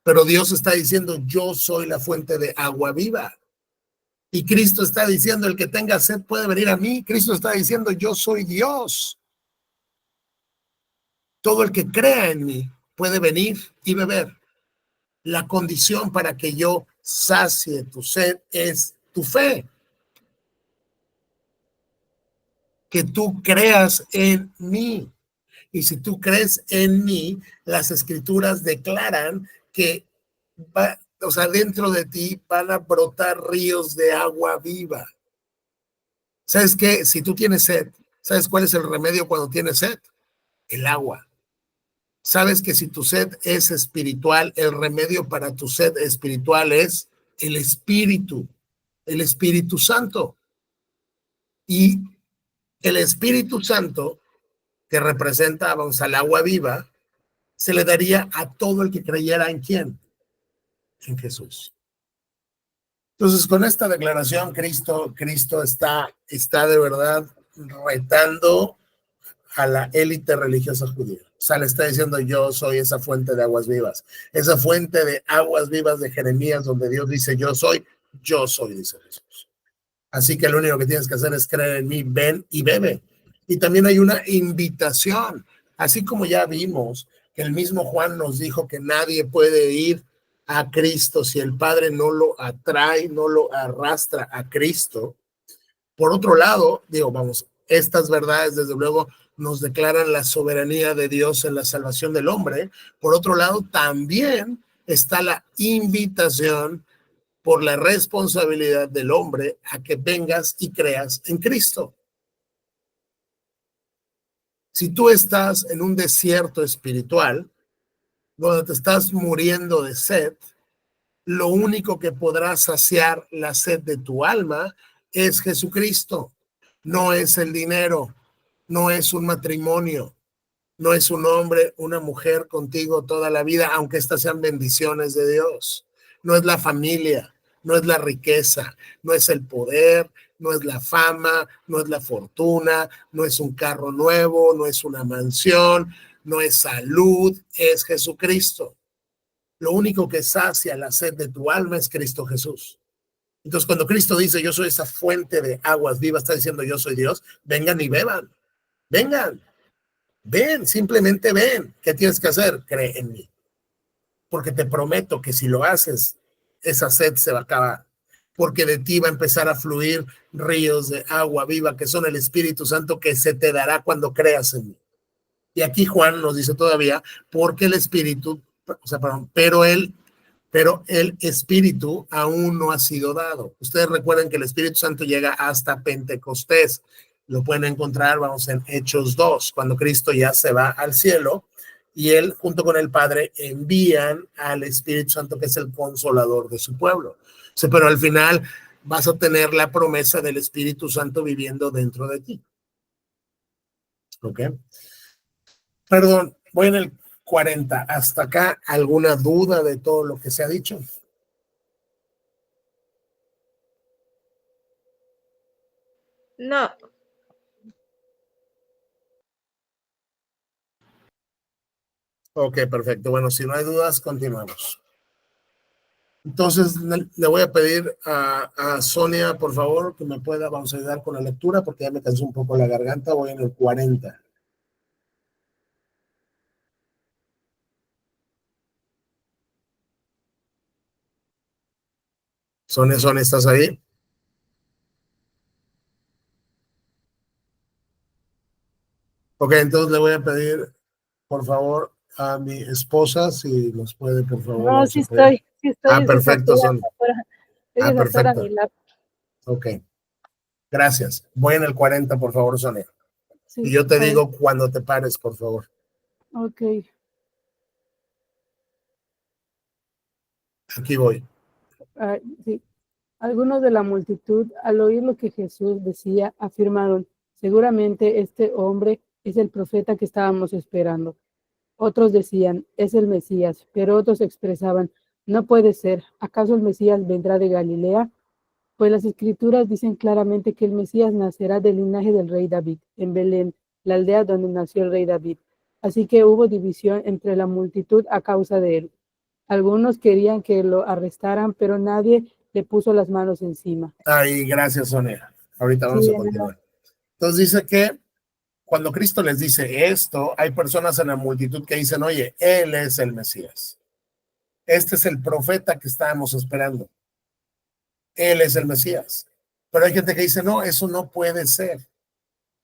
Pero Dios está diciendo, yo soy la fuente de agua viva. Y Cristo está diciendo, el que tenga sed puede venir a mí. Cristo está diciendo, yo soy Dios. Todo el que crea en mí puede venir y beber. La condición para que yo sacie tu sed es tu fe. Que tú creas en mí. Y si tú crees en mí, las escrituras declaran que o sea, dentro de ti van a brotar ríos de agua viva. ¿Sabes qué? Si tú tienes sed, ¿sabes cuál es el remedio cuando tienes sed? El agua. Sabes que si tu sed es espiritual, el remedio para tu sed espiritual es el Espíritu Santo. Y el Espíritu Santo, que representa, vamos, al agua viva, se le daría a todo el que creyera en quién, en Jesús. Entonces, con esta declaración, Cristo está de verdad retando a la élite religiosa judía. O sea, le está diciendo, yo soy esa fuente de aguas vivas, esa fuente de aguas vivas de Jeremías, donde Dios dice, yo soy, dice Jesús. Así que lo único que tienes que hacer es creer en mí, ven y bebe. Y también hay una invitación, así como ya vimos que el mismo Juan nos dijo que nadie puede ir a Cristo si el Padre no lo atrae, no lo arrastra a Cristo. Por otro lado, digo, vamos, estas verdades desde luego nos declaran la soberanía de Dios en la salvación del hombre. Por otro lado, también está la invitación por la responsabilidad del hombre a que vengas y creas en Cristo. Si tú estás en un desierto espiritual, donde te estás muriendo de sed, lo único que podrá saciar la sed de tu alma es Jesucristo. No es el dinero, no es un matrimonio, no es un hombre, una mujer contigo toda la vida, aunque estas sean bendiciones de Dios. No es la familia, no es la riqueza, no es el poder, no es la fama, no es la fortuna, no es un carro nuevo, no es una mansión, no es salud, es Jesucristo. Lo único que sacia la sed de tu alma es Cristo Jesús. Entonces, cuando Cristo dice, yo soy esa fuente de aguas vivas, está diciendo, yo soy Dios, vengan y beban, vengan. Ven, simplemente ven. ¿Qué tienes que hacer? Cree en mí. Porque te prometo que si lo haces, esa sed se va a acabar. Porque de ti va a empezar a fluir ríos de agua viva, que son el Espíritu Santo, que se te dará cuando creas en mí. Y aquí Juan nos dice todavía, porque el Espíritu, o sea, perdón, pero el Espíritu aún no ha sido dado. Ustedes recuerden que el Espíritu Santo llega hasta Pentecostés. Lo pueden encontrar, vamos, en Hechos 2, cuando Cristo ya se va al cielo y él junto con el Padre envían al Espíritu Santo, que es el consolador de su pueblo. O sea, pero al final vas a tener la promesa del Espíritu Santo viviendo dentro de ti. ¿Ok? Perdón, voy en el 40. ¿Hasta acá alguna duda de todo lo que se ha dicho? No. Ok, perfecto. Bueno, si no hay dudas, continuamos. Entonces, le voy a pedir a Sonia, por favor, que me pueda, vamos a ayudar con la lectura, porque ya me cansó un poco la garganta. Voy en el 40. Sonia, ¿estás ahí? Ok, entonces le voy a pedir, por favor, a mi esposa, si nos puede, por favor, No, vamos a pedir. sí estoy, Ah, es que perfecto, son. estoy Ah, desatora perfecto. mi lap. Ok, gracias. Voy en el 40, por favor, Sonia. Y Sí, yo te 40. digo cuando te pares, por favor. Ok. Aquí voy. Sí. Algunos de la multitud, al oír lo que Jesús decía, afirmaron, seguramente este hombre es el profeta que estábamos esperando. Otros decían, es el Mesías, pero otros expresaban, no puede ser, ¿acaso el Mesías vendrá de Galilea? Pues las escrituras dicen claramente que el Mesías nacerá del linaje del rey David, en Belén, la aldea donde nació el rey David. Así que hubo división entre la multitud a causa de él. Algunos querían que lo arrestaran, pero nadie le puso las manos encima. Ahí, gracias, Sonia. Ahorita Sí, vamos a continuar. Entonces dice que cuando Cristo les dice esto, hay personas en la multitud que dicen, oye, Él es el Mesías. Este es el profeta que estábamos esperando. Él es el Mesías. Pero hay gente que dice, no, eso no puede ser.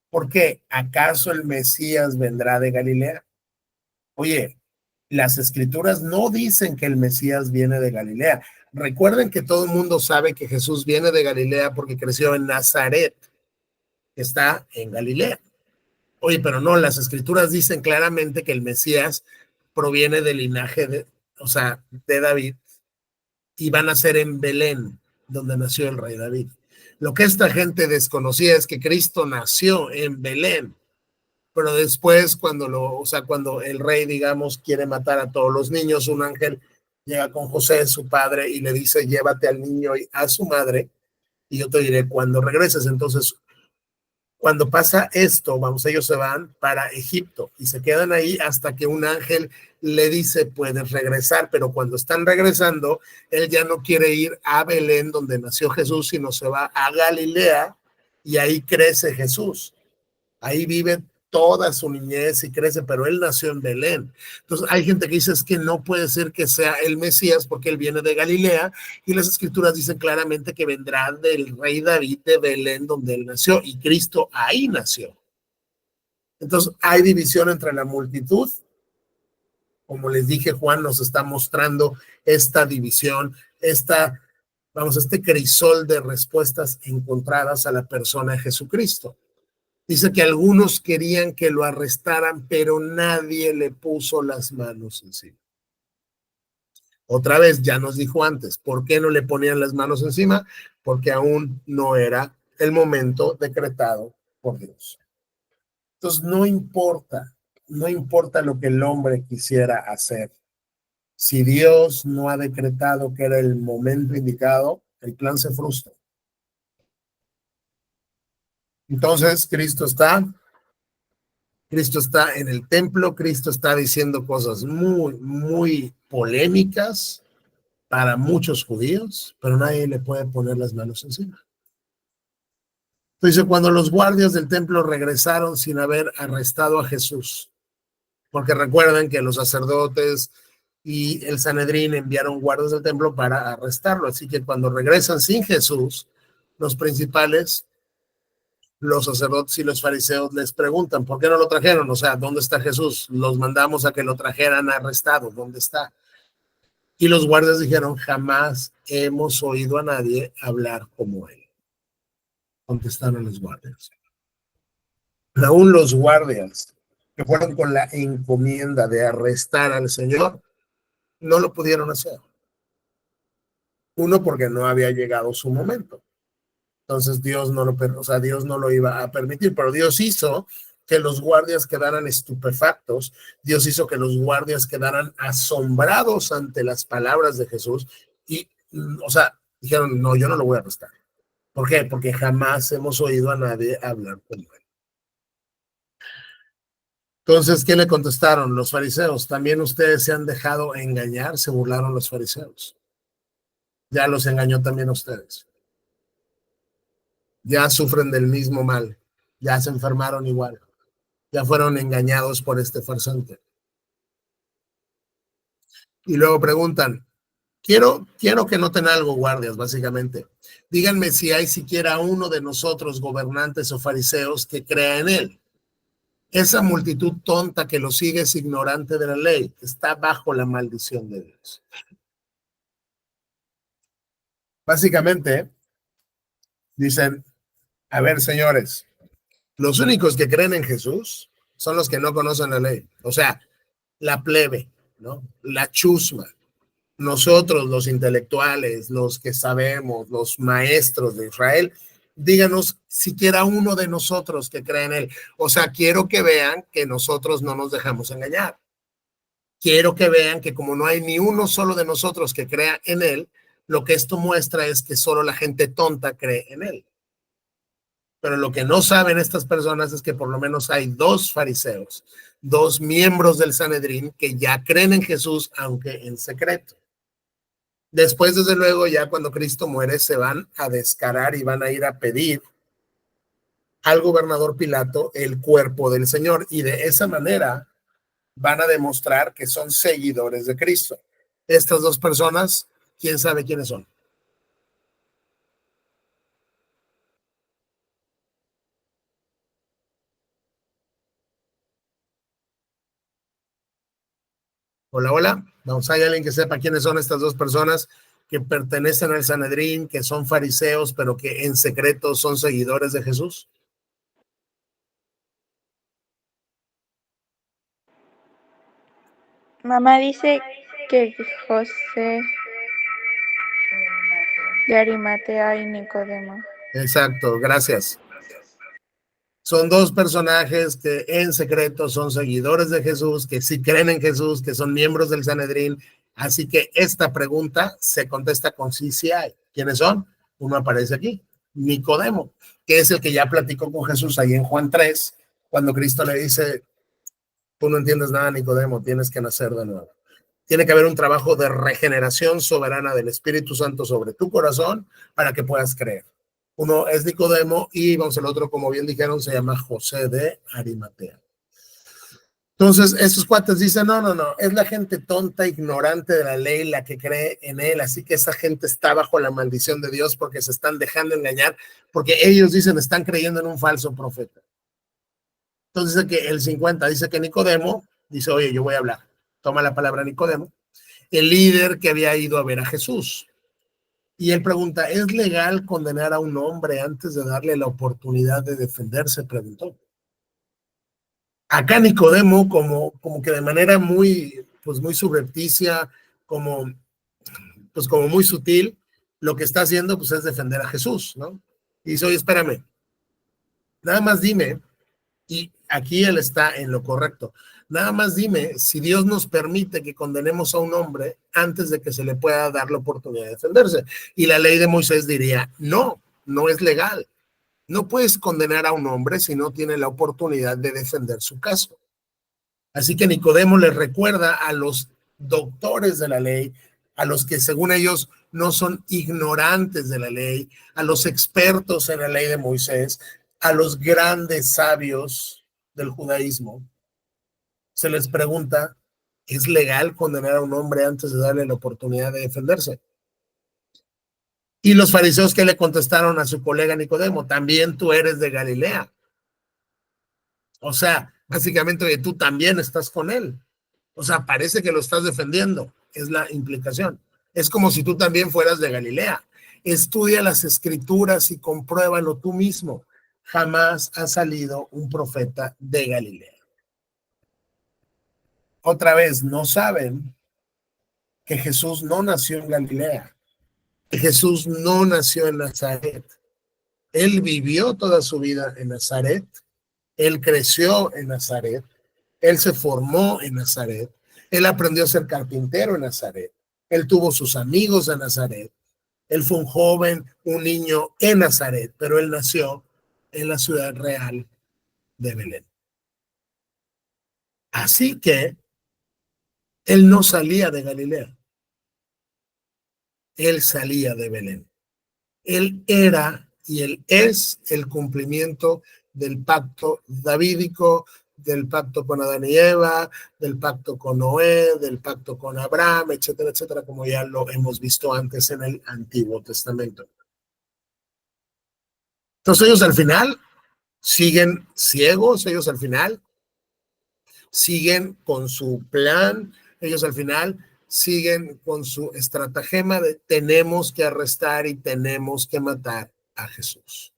¿Por qué? ¿Acaso el Mesías vendrá de Galilea? Oye, las escrituras no dicen que el Mesías viene de Galilea. Recuerden que todo el mundo sabe que Jesús viene de Galilea porque creció en Nazaret, que está en Galilea. Oye, pero no, las escrituras dicen claramente que el Mesías proviene del linaje de, o sea, de David y van a ser en Belén, donde nació el rey David. Lo que esta gente desconocía es que Cristo nació en Belén, pero después cuando el rey, digamos, quiere matar a todos los niños, un ángel llega con José, su padre, y le dice, llévate al niño y a su madre, y yo te diré cuando regreses. Entonces, cuando pasa esto, vamos, ellos se van para Egipto y se quedan ahí hasta que un ángel le dice, puedes regresar, pero cuando están regresando, él ya no quiere ir a Belén, donde nació Jesús, sino se va a Galilea y ahí crece Jesús. Ahí vive toda su niñez y crece, pero él nació en Belén. Entonces hay gente que dice es que no puede ser que sea el Mesías porque él viene de Galilea y las escrituras dicen claramente que vendrá del rey David de Belén donde él nació y Cristo ahí nació. Entonces hay división entre la multitud. Como les dije, Juan nos está mostrando esta división, este crisol de respuestas encontradas a la persona de Jesucristo. Dice que algunos querían que lo arrestaran, pero nadie le puso las manos encima. Otra vez, ya nos dijo antes, ¿por qué no le ponían las manos encima? Porque aún no era el momento decretado por Dios. Entonces, no importa lo que el hombre quisiera hacer. Si Dios no ha decretado que era el momento indicado, el plan se frustra. Entonces, Cristo está en el templo, Cristo está diciendo cosas muy, muy polémicas para muchos judíos, pero nadie le puede poner las manos encima. Entonces, cuando los guardias del templo regresaron sin haber arrestado a Jesús, porque recuerden que los sacerdotes y el Sanedrín enviaron guardias del templo para arrestarlo, así que cuando regresan sin Jesús, los principales, los sacerdotes y los fariseos les preguntan, ¿por qué no lo trajeron? O sea, ¿dónde está Jesús? Los mandamos a que lo trajeran arrestado, ¿dónde está? Y los guardias dijeron, jamás hemos oído a nadie hablar como él. Contestaron los guardias. Aún los guardias que fueron con la encomienda de arrestar al Señor, no lo pudieron hacer. Uno, porque no había llegado su momento. Entonces Dios no lo iba a permitir, pero Dios hizo que los guardias quedaran estupefactos, Dios hizo que los guardias quedaran asombrados ante las palabras de Jesús y, dijeron, no, yo no lo voy a arrestar. ¿Por qué? Porque jamás hemos oído a nadie hablar como él. Entonces, ¿qué le contestaron los fariseos? También ustedes se han dejado engañar, se burlaron los fariseos. Ya los engañó también a ustedes. Ya sufren del mismo mal, ya se enfermaron igual, ya fueron engañados por este farsante. Y luego preguntan, quiero que noten algo, guardias, básicamente. Díganme si hay siquiera uno de nosotros, gobernantes o fariseos, que crea en él. Esa multitud tonta que lo sigue es ignorante de la ley, está bajo la maldición de Dios. Básicamente, dicen, a ver, señores, los únicos que creen en Jesús son los que no conocen la ley. O sea, la plebe, ¿no? La chusma. Nosotros, los intelectuales, los que sabemos, los maestros de Israel, díganos siquiera uno de nosotros que cree en él. O sea, quiero que vean que nosotros no nos dejamos engañar. Quiero que vean que como no hay ni uno solo de nosotros que crea en él, lo que esto muestra es que solo la gente tonta cree en él. Pero lo que no saben estas personas es que por lo menos hay dos fariseos, dos miembros del Sanedrín que ya creen en Jesús, aunque en secreto. Después, desde luego, ya cuando Cristo muere, se van a descarar y van a ir a pedir al gobernador Pilato el cuerpo del Señor. Y de esa manera van a demostrar que son seguidores de Cristo. Estas dos personas, ¿quién sabe quiénes son? Hola, hola. Vamos, ¿hay alguien que sepa quiénes son estas dos personas que pertenecen al Sanedrín, que son fariseos, pero que en secreto son seguidores de Jesús? Mamá dice que José de Arimatea y Nicodemo. Exacto, gracias. Son dos personajes que en secreto son seguidores de Jesús, que sí creen en Jesús, que son miembros del Sanedrín. Así que esta pregunta se contesta con sí, sí hay. ¿Quiénes son? Uno aparece aquí, Nicodemo, que es el que ya platicó con Jesús ahí en Juan 3, cuando Cristo le dice, tú no entiendes nada, Nicodemo, tienes que nacer de nuevo. Tiene que haber un trabajo de regeneración soberana del Espíritu Santo sobre tu corazón para que puedas creer. Uno es Nicodemo y vamos, el otro, como bien dijeron, se llama José de Arimatea. Entonces, estos cuates dicen, no, es la gente tonta, ignorante de la ley, la que cree en él, así que esa gente está bajo la maldición de Dios porque se están dejando engañar, porque ellos dicen, están creyendo en un falso profeta. Entonces, que el 50 dice que Nicodemo dice, oye, yo voy a hablar. Toma la palabra Nicodemo, el líder que había ido a ver a Jesús. Y él pregunta, ¿es legal condenar a un hombre antes de darle la oportunidad de defenderse? Preguntó. Acá Nicodemo, como que de manera muy, pues muy subrepticia, pues como muy sutil, lo que está haciendo pues es defender a Jesús, ¿no? Y dice, oye, espérame, nada más dime, y aquí él está en lo correcto, nada más dime si Dios nos permite que condenemos a un hombre antes de que se le pueda dar la oportunidad de defenderse. Y la ley de Moisés diría, no, no es legal. No puedes condenar a un hombre si no tiene la oportunidad de defender su caso. Así que Nicodemo les recuerda a los doctores de la ley, a los que según ellos no son ignorantes de la ley, a los expertos en la ley de Moisés, a los grandes sabios del judaísmo. Se les pregunta, ¿es legal condenar a un hombre antes de darle la oportunidad de defenderse? Y los fariseos que le contestaron a su colega Nicodemo, también tú eres de Galilea. O sea, básicamente tú también estás con él. O sea, parece que lo estás defendiendo, es la implicación. Es como si tú también fueras de Galilea. Estudia las escrituras y compruébalo tú mismo. Jamás ha salido un profeta de Galilea. Otra vez, no saben que Jesús no nació en Galilea, que Jesús no nació en Nazaret. Él vivió toda su vida en Nazaret, él creció en Nazaret, él se formó en Nazaret, él aprendió a ser carpintero en Nazaret, él tuvo sus amigos en Nazaret, él fue un joven, un niño en Nazaret, pero él nació en la ciudad real de Belén. Así que él no salía de Galilea, él salía de Belén. Él era y él es el cumplimiento del pacto davídico, del pacto con Adán y Eva, del pacto con Noé, del pacto con Abraham, etcétera, etcétera, como ya lo hemos visto antes en el Antiguo Testamento. Entonces ellos al final siguen ciegos, ellos al final siguen con su plan, ellos al final siguen con su estratagema de tenemos que arrestar y tenemos que matar a Jesús.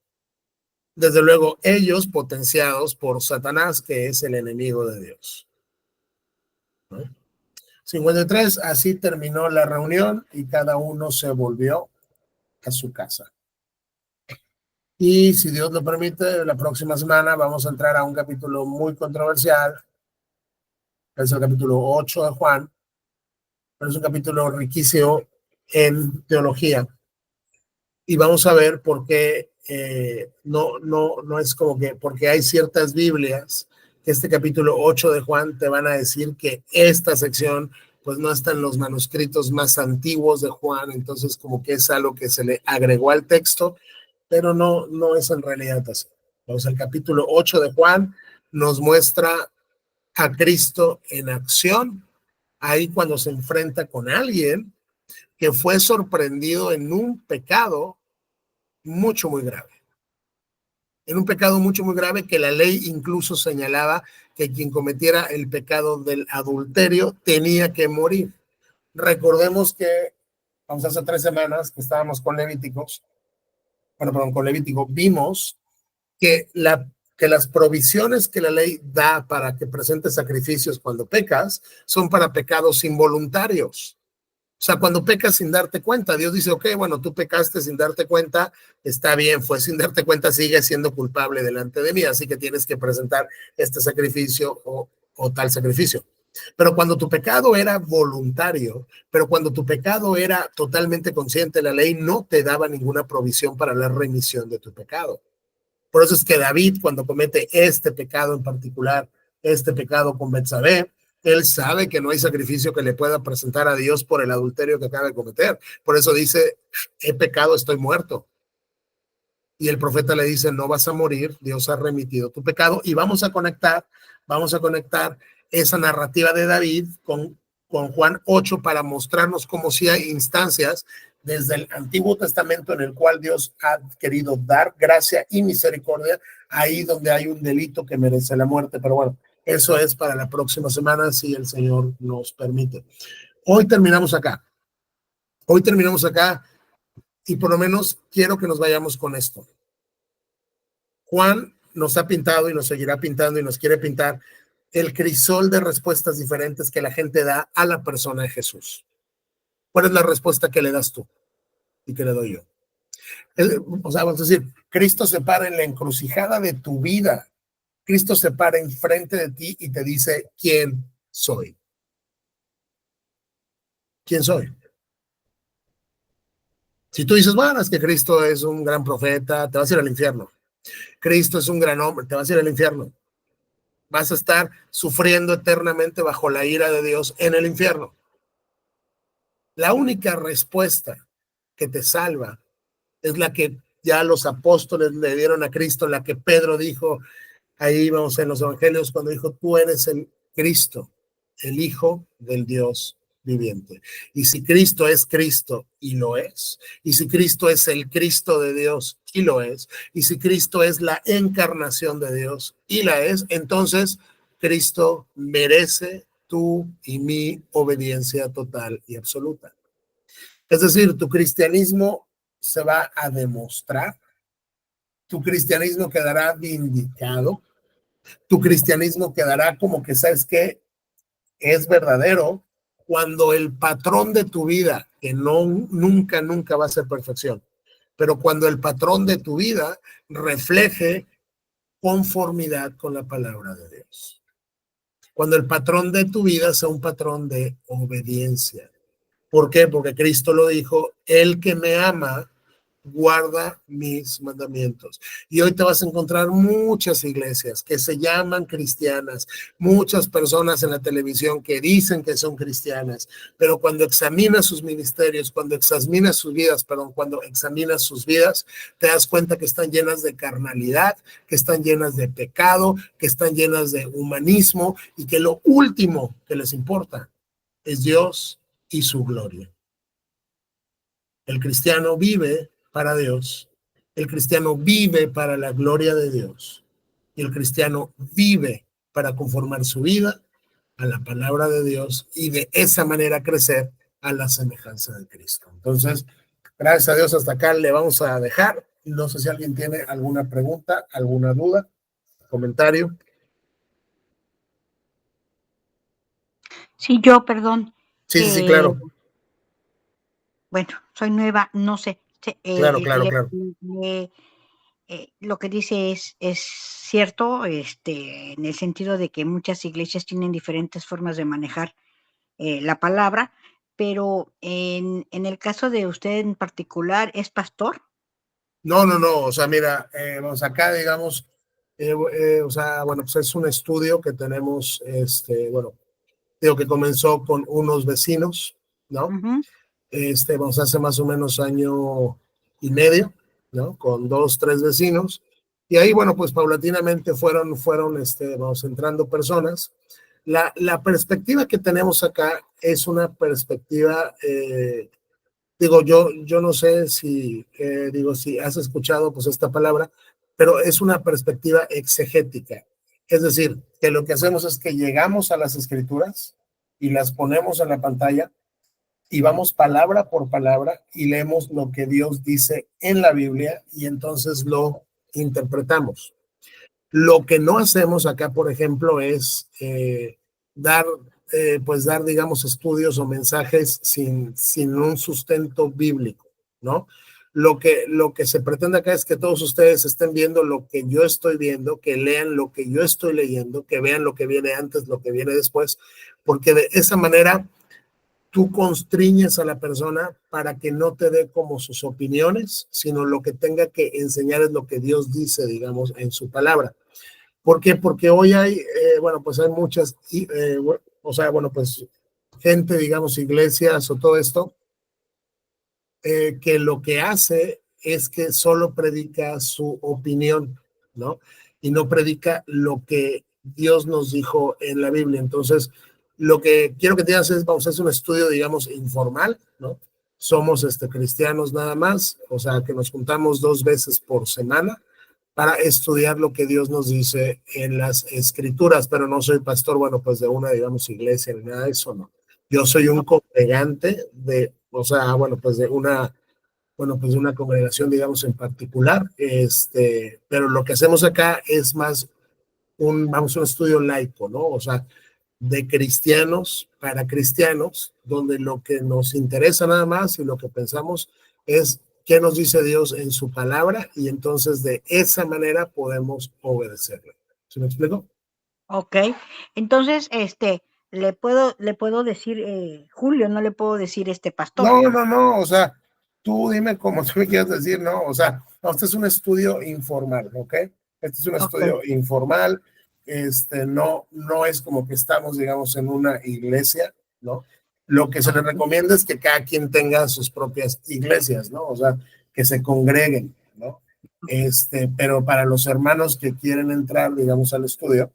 Desde luego, ellos potenciados por Satanás, que es el enemigo de Dios. 53, así terminó la reunión y cada uno se volvió a su casa. Y si Dios lo permite, la próxima semana vamos a entrar a un capítulo muy controversial, es el capítulo 8 de Juan, pero es un capítulo riquísimo en teología. Y vamos a ver por qué no es como que, porque hay ciertas Biblias que este capítulo 8 de Juan te van a decir que esta sección pues no está en los manuscritos más antiguos de Juan, entonces como que es algo que se le agregó al texto, pero no es en realidad así. Entonces el capítulo 8 de Juan nos muestra a Cristo en acción, ahí cuando se enfrenta con alguien que fue sorprendido en un pecado mucho, muy grave. En un pecado mucho, muy grave que la ley incluso señalaba que quien cometiera el pecado del adulterio tenía que morir. Recordemos que, vamos, hace 3 semanas que estábamos con Levíticos, con Levítico, vimos que las provisiones que la ley da para que presentes sacrificios cuando pecas son para pecados involuntarios. O sea, cuando pecas sin darte cuenta, Dios dice, ok, bueno, tú pecaste sin darte cuenta, está bien, fue sin darte cuenta, sigue siendo culpable delante de mí, así que tienes que presentar este sacrificio o tal sacrificio. Pero cuando tu pecado era voluntario, pero cuando tu pecado era totalmente consciente, la ley no te daba ninguna provisión para la remisión de tu pecado. Por eso es que David, cuando comete este pecado en particular, este pecado con Betsabé, él sabe que no hay sacrificio que le pueda presentar a Dios por el adulterio que acaba de cometer. Por eso dice, he pecado, estoy muerto. Y el profeta le dice, no vas a morir, Dios ha remitido tu pecado. Y vamos a conectar esa narrativa de David con Juan 8 para mostrarnos cómo sí hay instancias desde el Antiguo Testamento en el cual Dios ha querido dar gracia y misericordia ahí donde hay un delito que merece la muerte. Pero bueno, eso es para la próxima semana, si el Señor nos permite. Hoy terminamos acá y por lo menos quiero que nos vayamos con esto. Juan nos ha pintado y nos seguirá pintando y nos quiere pintar el crisol de respuestas diferentes que la gente da a la persona de Jesús. ¿Cuál es la respuesta que le das tú y que le doy yo? O sea, vamos a decir, Cristo se para en la encrucijada de tu vida. Cristo se para enfrente de ti y te dice, ¿quién soy? ¿Quién soy? Si tú dices, bueno, es que Cristo es un gran profeta, te vas a ir al infierno. Cristo es un gran hombre, te vas a ir al infierno. Vas a estar sufriendo eternamente bajo la ira de Dios en el infierno. La única respuesta que te salva es la que ya los apóstoles le dieron a Cristo, la que Pedro dijo, ahí vamos en los evangelios, cuando dijo, tú eres el Cristo, el Hijo del Dios viviente. Y si Cristo es Cristo, y lo es, y si Cristo es el Cristo de Dios, y lo es, y si Cristo es la encarnación de Dios, y la es, entonces Cristo merece tu y mi obediencia total y absoluta. Es decir, tu cristianismo se va a demostrar, tu cristianismo quedará vindicado, tu cristianismo quedará como que, ¿sabes qué? Es verdadero cuando el patrón de tu vida, que nunca va a ser perfección, pero cuando el patrón de tu vida refleje conformidad con la palabra de Dios. Cuando el patrón de tu vida sea un patrón de obediencia. ¿Por qué? Porque Cristo lo dijo, el que me ama guarda mis mandamientos. Y hoy te vas a encontrar muchas iglesias que se llaman cristianas, muchas personas en la televisión que dicen que son cristianas, pero cuando examinas sus ministerios, cuando examinas sus vidas, te das cuenta que están llenas de carnalidad, que están llenas de pecado, que están llenas de humanismo y que lo último que les importa es Dios y su gloria. El cristiano vive para Dios, el cristiano vive para la gloria de Dios y el cristiano vive para conformar su vida a la palabra de Dios y de esa manera crecer a la semejanza de Cristo. Entonces, gracias a Dios, hasta acá le vamos a dejar. No sé si alguien tiene alguna pregunta, alguna duda, comentario. Sí, yo, perdón. Sí, claro. Bueno, soy nueva, no sé. Claro. Lo que dice es cierto, en el sentido de que muchas iglesias tienen diferentes formas de manejar la palabra, pero en el caso de usted en particular, ¿es pastor? No, o sea, mira, vamos acá, digamos, o sea, bueno, pues es un estudio que tenemos, bueno, digo que comenzó con unos vecinos, ¿no? Uh-huh. Vamos, hace más o menos año y medio, ¿no? Con 2, 3 vecinos. Y ahí, bueno, pues paulatinamente fueron, vamos, entrando personas. La perspectiva que tenemos acá es una perspectiva, digo, yo no sé si, digo, si has escuchado pues esta palabra, pero es una perspectiva exegética. Es decir, que lo que hacemos es que llegamos a las escrituras y las ponemos en la pantalla y vamos palabra por palabra y leemos lo que Dios dice en la Biblia y entonces lo interpretamos. Lo que no hacemos acá, por ejemplo, es dar, digamos, estudios o mensajes sin un sustento bíblico, ¿no? Lo que se pretende acá es que todos ustedes estén viendo lo que yo estoy viendo, que lean lo que yo estoy leyendo, que vean lo que viene antes, lo que viene después, porque de esa manera tú constriñes a la persona para que no te dé como sus opiniones, sino lo que tenga que enseñar es lo que Dios dice, digamos, en su palabra. ¿Por qué? Porque hoy hay, bueno, pues hay muchas, o sea, bueno, pues gente, digamos, iglesias o todo esto, que lo que hace es que solo predica su opinión, ¿no? Y no predica lo que Dios nos dijo en la Biblia. Entonces, lo que quiero que te hagas es, vamos a hacer un estudio, digamos, informal, ¿no? Somos cristianos nada más, o sea, que nos juntamos 2 veces por semana para estudiar lo que Dios nos dice en las escrituras, pero no soy pastor, bueno, pues de una, digamos, iglesia ni nada de eso, no. Yo soy un congregante de, o sea, bueno, pues de una, bueno, pues de una congregación, digamos, en particular, pero lo que hacemos acá es más vamos, un estudio laico, ¿no? O sea, de cristianos para cristianos, donde lo que nos interesa nada más y lo que pensamos es qué nos dice Dios en su palabra y entonces de esa manera podemos obedecerle. ¿Se me explico? Ok, entonces, le puedo decir Julio, no le puedo decir pastor. No, o sea, tú dime como tú me quieras decir, ¿no? O sea, no, este es un estudio informal, ¿ok? Este es un estudio informal, no es como que estamos, digamos, en una iglesia, ¿no? Lo que se le recomienda es que cada quien tenga sus propias iglesias, ¿no? O sea, que se congreguen, ¿no? Pero para los hermanos que quieren entrar, digamos, al estudio,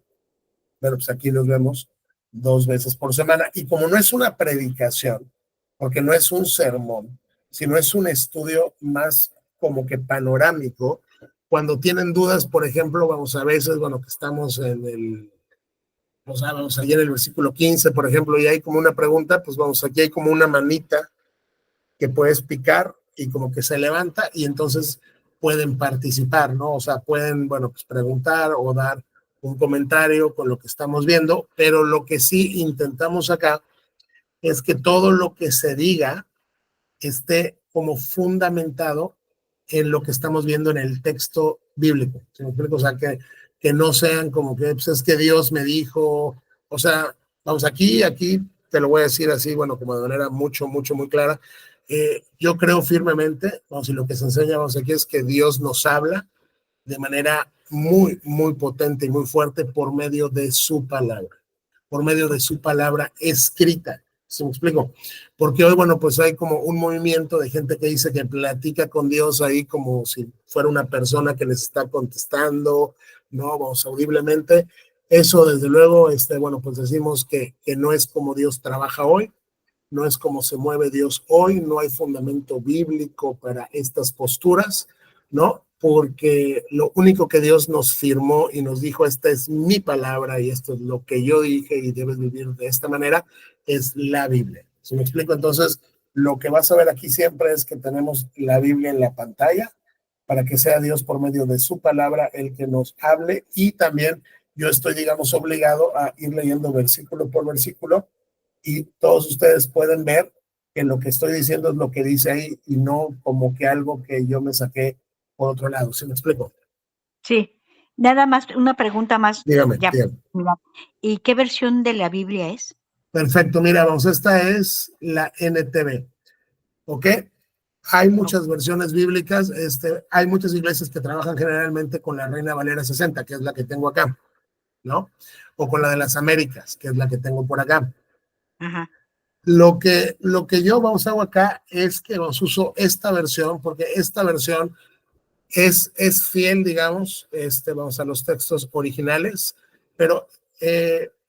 bueno, pues aquí los vemos 2 veces por semana. Y como no es una predicación, porque no es un sermón, sino es un estudio más como que panorámico, cuando tienen dudas, por ejemplo, vamos a veces, bueno, que estamos en el, o sea, vamos allá en el versículo 15, por ejemplo, y hay como una pregunta, pues vamos, aquí hay como una manita que puedes picar y como que se levanta y entonces pueden participar, ¿no? O sea, pueden, bueno, pues preguntar o dar un comentario con lo que estamos viendo, pero lo que sí intentamos acá es que todo lo que se diga esté como fundamentado en lo que estamos viendo en el texto bíblico. ¿Sí me explico? O sea, que no sean como que pues es que Dios me dijo, o sea, vamos aquí te lo voy a decir así, bueno, como de manera muy clara. Yo creo firmemente, vamos, y lo que se enseña, vamos, aquí es que Dios nos habla de manera muy potente y muy fuerte por medio de su palabra escrita. ¿Se me explico? Porque hoy, bueno, pues hay como un movimiento de gente que dice que platica con Dios ahí como si fuera una persona que les está contestando, ¿no? Vamos, audiblemente. Eso, desde luego, bueno, pues decimos que no es como Dios trabaja hoy, no es como se mueve Dios hoy, no hay fundamento bíblico para estas posturas, ¿no? porque lo único que Dios nos firmó y nos dijo, esta es mi palabra y esto es lo que yo dije y debes vivir de esta manera, es la Biblia. ¿Sí me explico? Entonces, lo que vas a ver aquí siempre es que tenemos la Biblia en la pantalla para que sea Dios por medio de su palabra el que nos hable, y también yo estoy, digamos, obligado a ir leyendo versículo por versículo, y todos ustedes pueden ver que lo que estoy diciendo es lo que dice ahí y no como que algo que yo me saqué por otro lado. ¿Sí me explico? Sí, nada más, una pregunta más, Dígame, ya. dígame. ¿Y qué versión de la Biblia es? Perfecto, mira, vamos, esta es la NTV, ¿ok? Hay muchas versiones bíblicas, hay muchas iglesias que trabajan generalmente con la Reina Valera 60, que es la que tengo acá, ¿no? O con la de las Américas, que es la que tengo por acá. Ajá. Lo que yo vamos a hacer acá es que vamos uso esta versión, porque esta versión es fiel, digamos, vamos a los textos originales, pero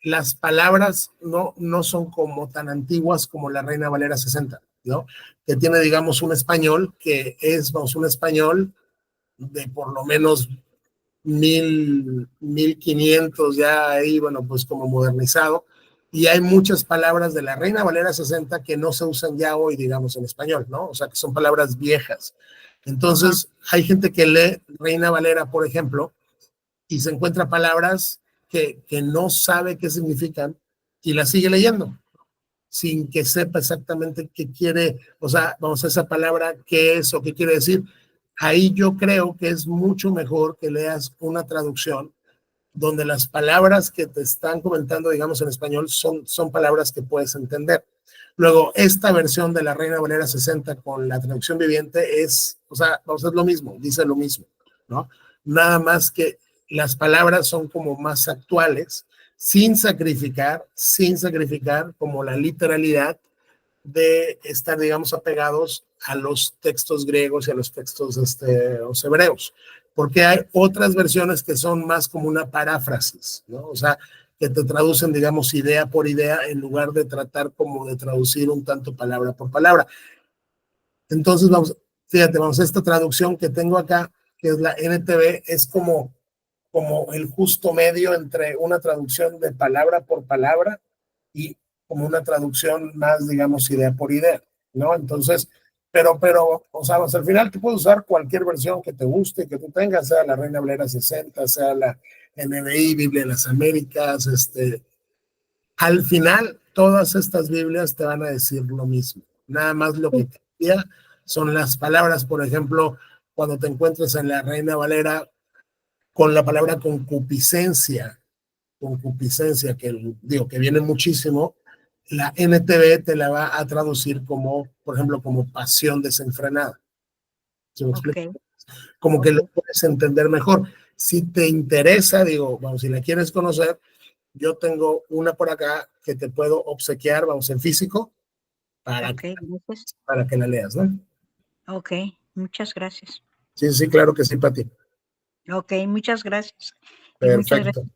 las palabras no son como tan antiguas como la Reina Valera 60, ¿no? Que tiene, digamos, un español que es, vamos, un español de por lo menos 1500 ya ahí, bueno, pues como modernizado, y hay muchas palabras de la Reina Valera 60 que no se usan ya hoy, digamos, en español, ¿no? O sea, que son palabras viejas. Entonces, hay gente que lee Reina Valera, por ejemplo, y se encuentra palabras que no sabe qué significan y las sigue leyendo sin que sepa exactamente qué quiere, o sea, vamos a esa palabra, qué es o qué quiere decir. Ahí yo creo que es mucho mejor que leas una traducción donde las palabras que te están comentando, digamos, en español, son palabras que puedes entender. Luego, esta versión de la Reina Valera 60 con la traducción viviente es, o sea, vamos a hacer lo mismo, dice lo mismo, ¿no? Nada más que las palabras son como más actuales, sin sacrificar como la literalidad de estar, digamos, apegados a los textos griegos y a los textos los hebreos, porque hay otras versiones que son más como una paráfrasis, ¿no? O sea, que te traducen, digamos, idea por idea en lugar de tratar como de traducir un tanto palabra por palabra. Entonces, vamos, fíjate, vamos, esta traducción que tengo acá, que es la NTV, es como el justo medio entre una traducción de palabra por palabra y como una traducción más, digamos, idea por idea, ¿no? Entonces, o sea, al final tú puedes usar cualquier versión que te guste, que tú tengas, sea la Reina Valera 60, sea la NBI, Biblia de las Américas, al final todas estas Biblias te van a decir lo mismo. Nada más lo que cambia son las palabras. Por ejemplo, cuando te encuentres en la Reina Valera con la palabra concupiscencia, que digo que viene muchísimo, la NTV te la va a traducir como, por ejemplo, como pasión desenfrenada. ¿Sí me explico? Okay. Como que lo puedes entender mejor. Si te interesa, digo, vamos, si la quieres conocer, yo tengo una por acá que te puedo obsequiar, vamos, en físico, Okay, gracias. para que la leas, ¿no? Okay, muchas gracias. Sí, sí, claro que sí, Pati. Okay, muchas gracias. Y muchas Perfecto. gracias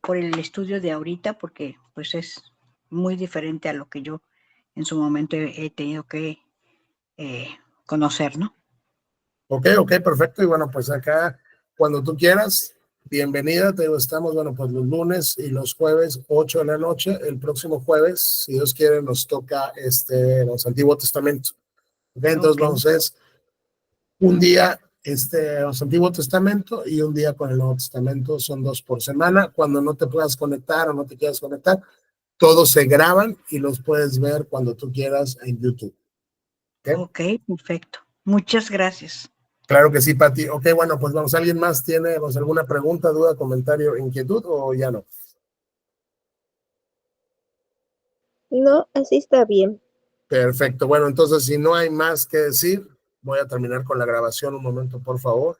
por el estudio de ahorita, porque pues es muy diferente a lo que yo en su momento he tenido que conocer, ¿no? Ok, perfecto. Y bueno, pues acá, cuando tú quieras, bienvenida. Te digo, estamos, bueno, pues los lunes y los jueves, 8 de la noche. El próximo jueves, si Dios quiere, nos toca los Antiguo Testamento. Ok, entonces vamos, es un día, los Antiguo Testamento y un día con el Nuevo Testamento. Son 2 por semana. Cuando no te puedas conectar o no te quieras conectar, todos se graban y los puedes ver cuando tú quieras en YouTube. Ok, perfecto. Muchas gracias. Claro que sí, Pati. Ok, bueno, pues vamos, ¿alguien más tiene alguna pregunta, duda, comentario, inquietud o ya no? No, así está bien. Perfecto. Bueno, entonces si no hay más que decir, voy a terminar con la grabación un momento, por favor.